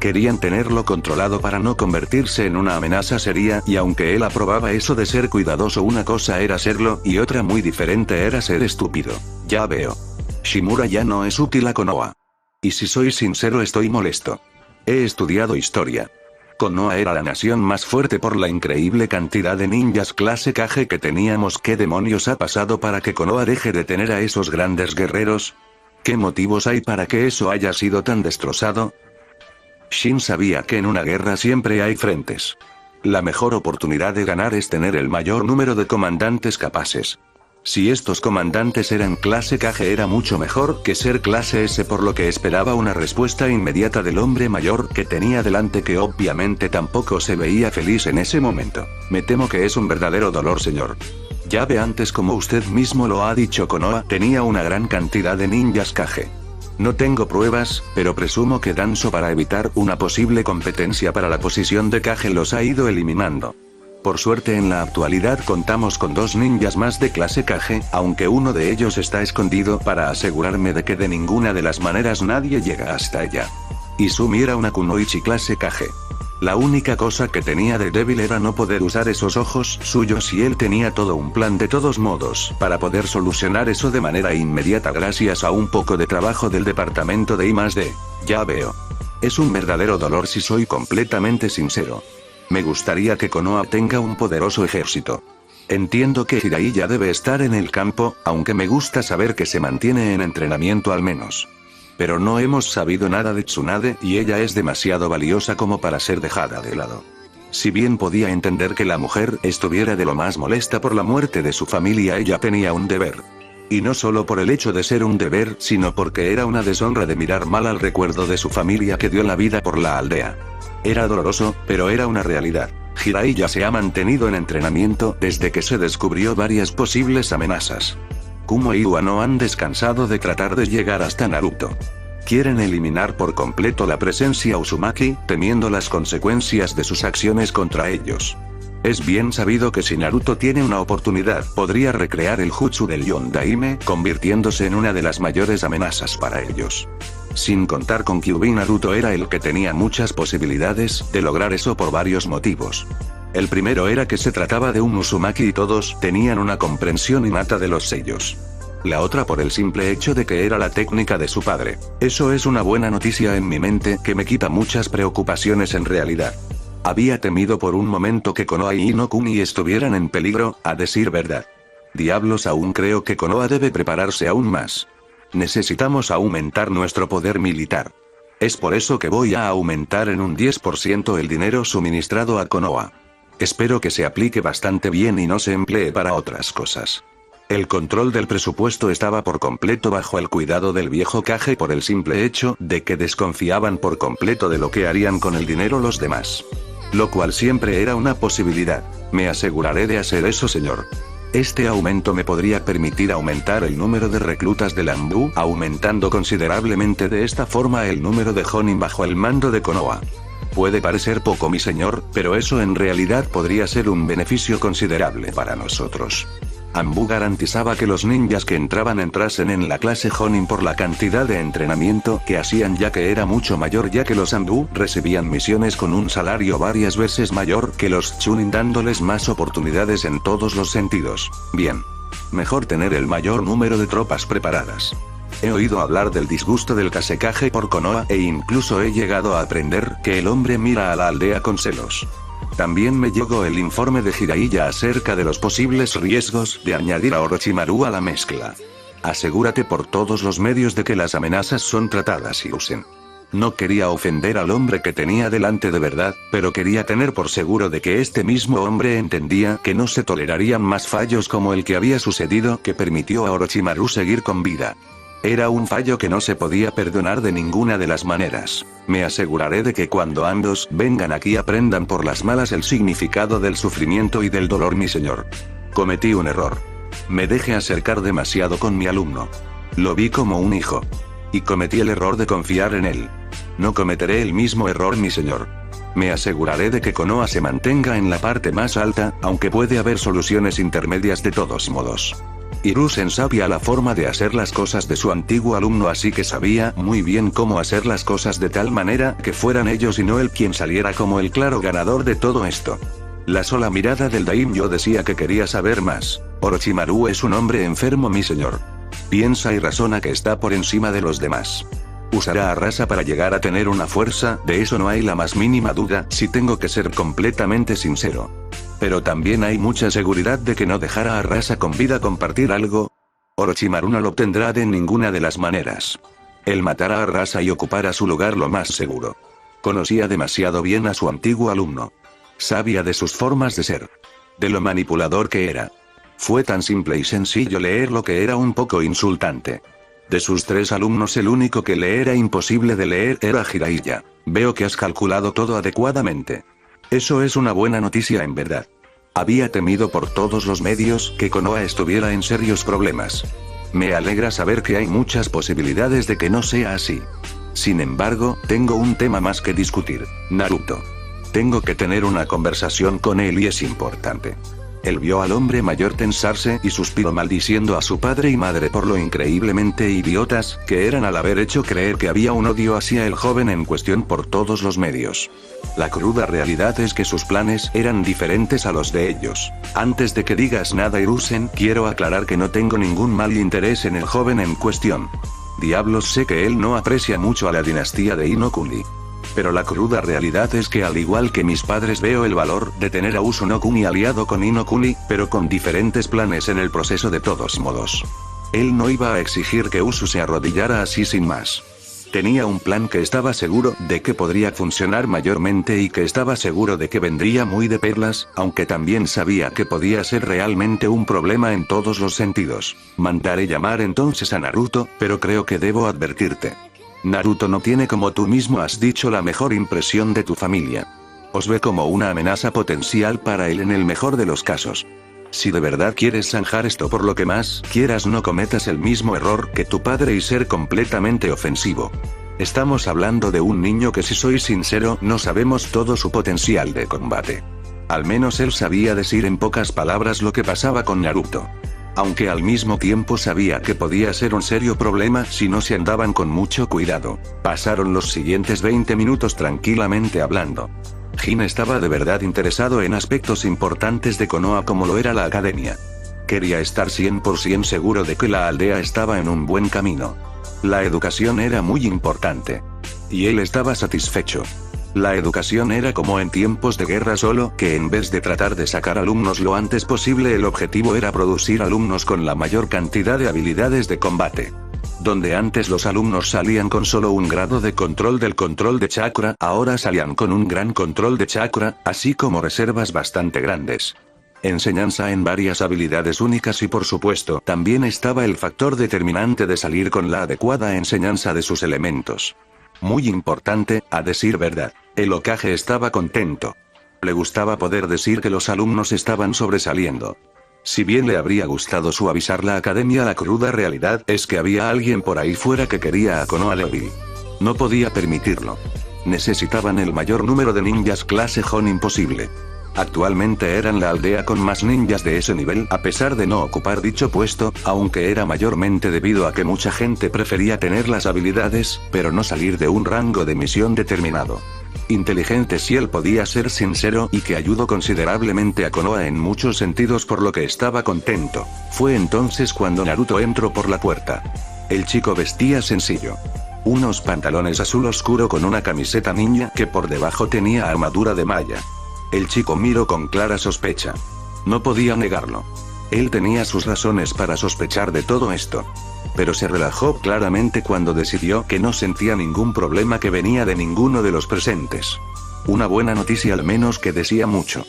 Querían tenerlo controlado para no convertirse en una amenaza seria y aunque él aprobaba eso de ser cuidadoso una cosa era serlo y otra muy diferente era ser estúpido. Ya veo. Shimura ya no es útil a Konoha. Y si soy sincero estoy molesto. He estudiado historia. Konoha era la nación más fuerte por la increíble cantidad de ninjas clase Kage que teníamos. ¿Qué demonios ha pasado para que Konoha deje de tener a esos grandes guerreros? ¿Qué motivos hay para que eso haya sido tan destrozado? Shin sabía que en una guerra siempre hay frentes. La mejor oportunidad de ganar es tener el mayor número de comandantes capaces. Si estos comandantes eran clase Kage era mucho mejor que ser clase S, por lo que esperaba una respuesta inmediata del hombre mayor que tenía delante, que obviamente tampoco se veía feliz en ese momento. Me temo que es un verdadero dolor señor. Ya ve, antes como usted mismo lo ha dicho, Konoha tenía una gran cantidad de ninjas Kage. No tengo pruebas, pero presumo que Danzo para evitar una posible competencia para la posición de Kage los ha ido eliminando. Por suerte en la actualidad contamos con 2 ninjas más de clase Kage, aunque uno de ellos está escondido para asegurarme de que de ninguna de las maneras nadie llega hasta ella. Izumi era una kunoichi clase Kage. La única cosa que tenía de débil era no poder usar esos ojos suyos y él tenía todo un plan de todos modos para poder solucionar eso de manera inmediata gracias a un poco de trabajo del departamento de I+D. Ya veo. Es un verdadero dolor si soy completamente sincero. Me gustaría que Konoha tenga un poderoso ejército. Entiendo que Jiraiya debe estar en el campo, aunque me gusta saber que se mantiene en entrenamiento al menos. Pero no hemos sabido nada de Tsunade y ella es demasiado valiosa como para ser dejada de lado. Si bien podía entender que la mujer estuviera de lo más molesta por la muerte de su familia, ella tenía un deber. Y no solo por el hecho de ser un deber, sino porque era una deshonra de mirar mal al recuerdo de su familia que dio la vida por la aldea. Era doloroso, pero era una realidad. Jiraiya se ha mantenido en entrenamiento desde que se descubrió varias posibles amenazas. Kumo y Iwa no han descansado de tratar de llegar hasta Naruto. Quieren eliminar por completo la presencia Uzumaki, temiendo las consecuencias de sus acciones contra ellos. Es bien sabido que si Naruto tiene una oportunidad, podría recrear el jutsu del Yondaime, convirtiéndose en una de las mayores amenazas para ellos. Sin contar con Kyuubi, Naruto era el que tenía muchas posibilidades de lograr eso por varios motivos. El primero era que se trataba de un Uzumaki y todos tenían una comprensión innata de los sellos. La otra por el simple hecho de que era la técnica de su padre. Eso es una buena noticia en mi mente que me quita muchas preocupaciones en realidad. Había temido por un momento que Konoha y Inokuni estuvieran en peligro, a decir verdad. Diablos, aún creo que Konoha debe prepararse aún más. Necesitamos aumentar nuestro poder militar. Es por eso que voy a aumentar en un 10% el dinero suministrado a Konoha. Espero que se aplique bastante bien y no se emplee para otras cosas. El control del presupuesto estaba por completo bajo el cuidado del viejo Kage por el simple hecho de que desconfiaban por completo de lo que harían con el dinero los demás. Lo cual siempre era una posibilidad. Me aseguraré de hacer eso, señor. Este aumento me podría permitir aumentar el número de reclutas del Anbu, aumentando considerablemente de esta forma el número de Jonin bajo el mando de Konoha. Puede parecer poco, mi señor, pero eso en realidad podría ser un beneficio considerable para nosotros. Anbu garantizaba que los ninjas que entrasen en la clase Jonin por la cantidad de entrenamiento que hacían, ya que era mucho mayor, ya que los Anbu recibían misiones con un salario varias veces mayor que los Chunin, dándoles más oportunidades en todos los sentidos. Bien. Mejor tener el mayor número de tropas preparadas. He oído hablar del disgusto del Kasekage por Konoha e incluso he llegado a aprender que el hombre mira a la aldea con celos. También me llegó el informe de Jiraiya acerca de los posibles riesgos de añadir a Orochimaru a la mezcla. Asegúrate por todos los medios de que las amenazas son tratadas y usen. No quería ofender al hombre que tenía delante de verdad, pero quería tener por seguro de que este mismo hombre entendía que no se tolerarían más fallos como el que había sucedido, que permitió a Orochimaru seguir con vida. Era un fallo que no se podía perdonar de ninguna de las maneras. Me aseguraré de que cuando ambos vengan aquí aprendan por las malas el significado del sufrimiento y del dolor, mi señor. Cometí un error. Me dejé acercar demasiado con mi alumno. Lo vi como un hijo. Y cometí el error de confiar en él. No cometeré el mismo error, mi señor. Me aseguraré de que Konoha se mantenga en la parte más alta, aunque puede haber soluciones intermedias de todos modos. Hiruzen sabía la forma de hacer las cosas de su antiguo alumno, así que sabía muy bien cómo hacer las cosas de tal manera que fueran ellos y no él quien saliera como el claro ganador de todo esto. La sola mirada del daimyo decía que quería saber más. Orochimaru es un hombre enfermo, mi señor. Piensa y razona que está por encima de los demás. Usará a Rasa para llegar a tener una fuerza, de eso no hay la más mínima duda, si tengo que ser completamente sincero. Pero también hay mucha seguridad de que no dejará a Rasa con vida compartir algo. Orochimaru no lo obtendrá de ninguna de las maneras. Él matará a Rasa y ocupará su lugar lo más seguro. Conocía demasiado bien a su antiguo alumno. Sabía de sus formas de ser. De lo manipulador que era. Fue tan simple y sencillo leer lo que era un poco insultante. De sus 3 alumnos el único que le era imposible de leer era Jiraiya. Veo que has calculado todo adecuadamente. Eso es una buena noticia en verdad. Había temido por todos los medios que Konoha estuviera en serios problemas. Me alegra saber que hay muchas posibilidades de que no sea así. Sin embargo, tengo un tema más que discutir, Naruto. Tengo que tener una conversación con él y es importante. Él vio al hombre mayor tensarse y suspiró maldiciendo a su padre y madre por lo increíblemente idiotas que eran al haber hecho creer que había un odio hacia el joven en cuestión por todos los medios. La cruda realidad es que sus planes eran diferentes a los de ellos. Antes de que digas nada, Hiruzen, quiero aclarar que no tengo ningún mal interés en el joven en cuestión. Diablos, sé que él no aprecia mucho a la dinastía de Inokuni. Pero la cruda realidad es que al igual que mis padres veo el valor de tener a Uzunokuni aliado con Inokuni, pero con diferentes planes en el proceso de todos modos. Él no iba a exigir que Usu se arrodillara así sin más. Tenía un plan que estaba seguro de que podría funcionar mayormente y que estaba seguro de que vendría muy de perlas, aunque también sabía que podía ser realmente un problema en todos los sentidos. Mandaré llamar entonces a Naruto, pero creo que debo advertirte. Naruto no tiene, como tú mismo has dicho, la mejor impresión de tu familia. Os ve como una amenaza potencial para él en el mejor de los casos. Si de verdad quieres zanjar esto por lo que más quieras, no cometas el mismo error que tu padre y ser completamente ofensivo. Estamos hablando de un niño que, si soy sincero, no sabemos todo su potencial de combate. Al menos él sabía decir en pocas palabras lo que pasaba con Naruto. Aunque al mismo tiempo sabía que podía ser un serio problema si no se andaban con mucho cuidado. Pasaron los siguientes 20 minutos tranquilamente hablando. Jin estaba de verdad interesado en aspectos importantes de Konoha como lo era la academia. Quería estar 100% seguro de que la aldea estaba en un buen camino. La educación era muy importante. Y él estaba satisfecho. La educación era como en tiempos de guerra, solo que en vez de tratar de sacar alumnos lo antes posible, el objetivo era producir alumnos con la mayor cantidad de habilidades de combate. Donde antes los alumnos salían con solo un grado de control de chakra, ahora salían con un gran control de chakra, así como reservas bastante grandes. enseñanza en varias habilidades únicas y por supuesto también estaba el factor determinante de salir con la adecuada enseñanza de sus elementos. Muy importante, a decir verdad, el Hokage estaba contento. Le gustaba poder decir que los alumnos estaban sobresaliendo. Si bien le habría gustado suavizar la academia, la cruda realidad es que había alguien por ahí fuera que quería a Konoha débil. No podía permitirlo. Necesitaban el mayor número de ninjas clase Jonin imposible. Actualmente eran la aldea con más ninjas de ese nivel a pesar de no ocupar dicho puesto, aunque era mayormente debido a que mucha gente prefería tener las habilidades, pero no salir de un rango de misión determinado. Inteligente si él podía ser sincero y que ayudó considerablemente a Konoha en muchos sentidos por lo que estaba contento. Fue entonces cuando Naruto entró por la puerta. El chico vestía sencillo. Unos pantalones azul oscuro con una camiseta ninja que por debajo tenía armadura de malla. El chico miró con clara sospecha. No podía negarlo. Él tenía sus razones para sospechar de todo esto. Pero se relajó claramente cuando decidió que no sentía ningún problema que venía de ninguno de los presentes. Una buena noticia al menos que decía mucho.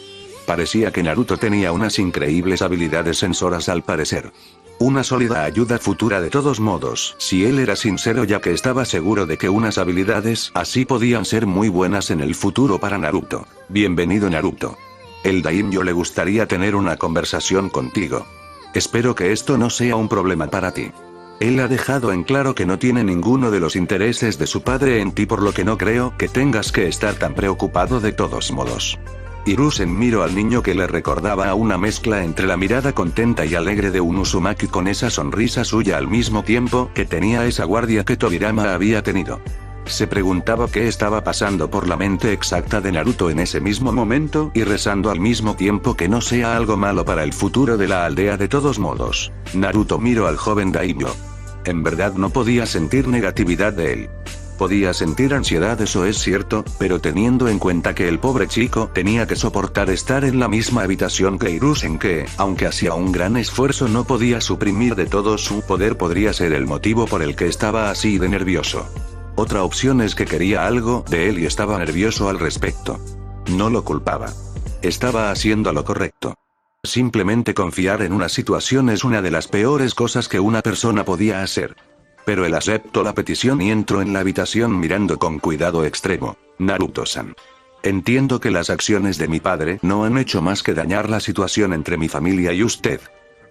Parecía que Naruto tenía unas increíbles habilidades sensoras al parecer. Una sólida ayuda futura de todos modos, si él era sincero ya que estaba seguro de que unas habilidades así podían ser muy buenas en el futuro para Naruto. Bienvenido Naruto. El Daimyo le gustaría tener una conversación contigo. Espero que esto no sea un problema para ti. Él ha dejado en claro que no tiene ninguno de los intereses de su padre en ti por lo que no creo que tengas que estar tan preocupado de todos modos. Hiruzen miró al niño que le recordaba a una mezcla entre la mirada contenta y alegre de un Uzumaki con esa sonrisa suya al mismo tiempo que tenía esa guardia que Tobirama había tenido. Se preguntaba qué estaba pasando por la mente exacta de Naruto en ese mismo momento y rezando al mismo tiempo que no sea algo malo para el futuro de la aldea de todos modos. Naruto miró al joven Daimyo. En verdad no podía sentir negatividad de él. Podía sentir ansiedad, eso es cierto, pero teniendo en cuenta que el pobre chico tenía que soportar estar en la misma habitación que Hiruzen que, aunque hacía un gran esfuerzo no podía suprimir de todo su poder podría ser el motivo por el que estaba así de nervioso. Otra opción es que quería algo de él y estaba nervioso al respecto. No lo culpaba. Estaba haciendo lo correcto. Simplemente confiar en una situación es una de las peores cosas que una persona podía hacer. Pero él aceptó la petición y entró en la habitación mirando con cuidado extremo. Naruto-san. Entiendo que las acciones de mi padre no han hecho más que dañar la situación entre mi familia y usted.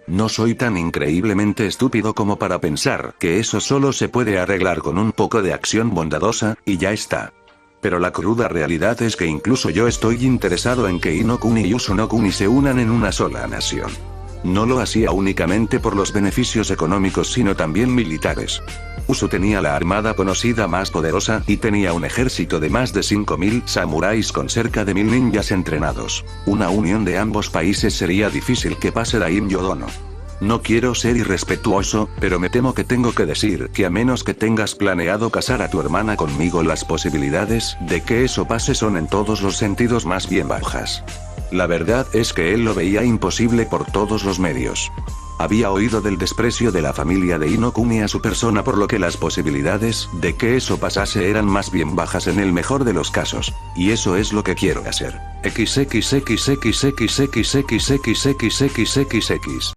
No soy tan increíblemente estúpido como para pensar que eso solo se puede arreglar con un poco de acción bondadosa, y ya está. Pero la cruda realidad es que incluso yo estoy interesado en que Ino-kun y Uzumaki se unan en una sola nación. No lo hacía únicamente por los beneficios económicos sino también militares. Usu tenía la armada conocida más poderosa y tenía un ejército de más de 5000 samuráis con cerca de 1000 ninjas entrenados. Una unión de ambos países sería difícil que pase Daimyo Dono. No quiero ser irrespetuoso, pero me temo que tengo que decir que a menos que tengas planeado casar a tu hermana conmigo, las posibilidades de que eso pase son en todos los sentidos más bien bajas. La verdad es que él lo veía imposible por todos los medios. Había oído del desprecio de la familia de Ino-kun a su persona por lo que las posibilidades de que eso pasase eran más bien bajas en el mejor de los casos. Y eso es lo que quiero hacer. XXXXXXXXXXXXXX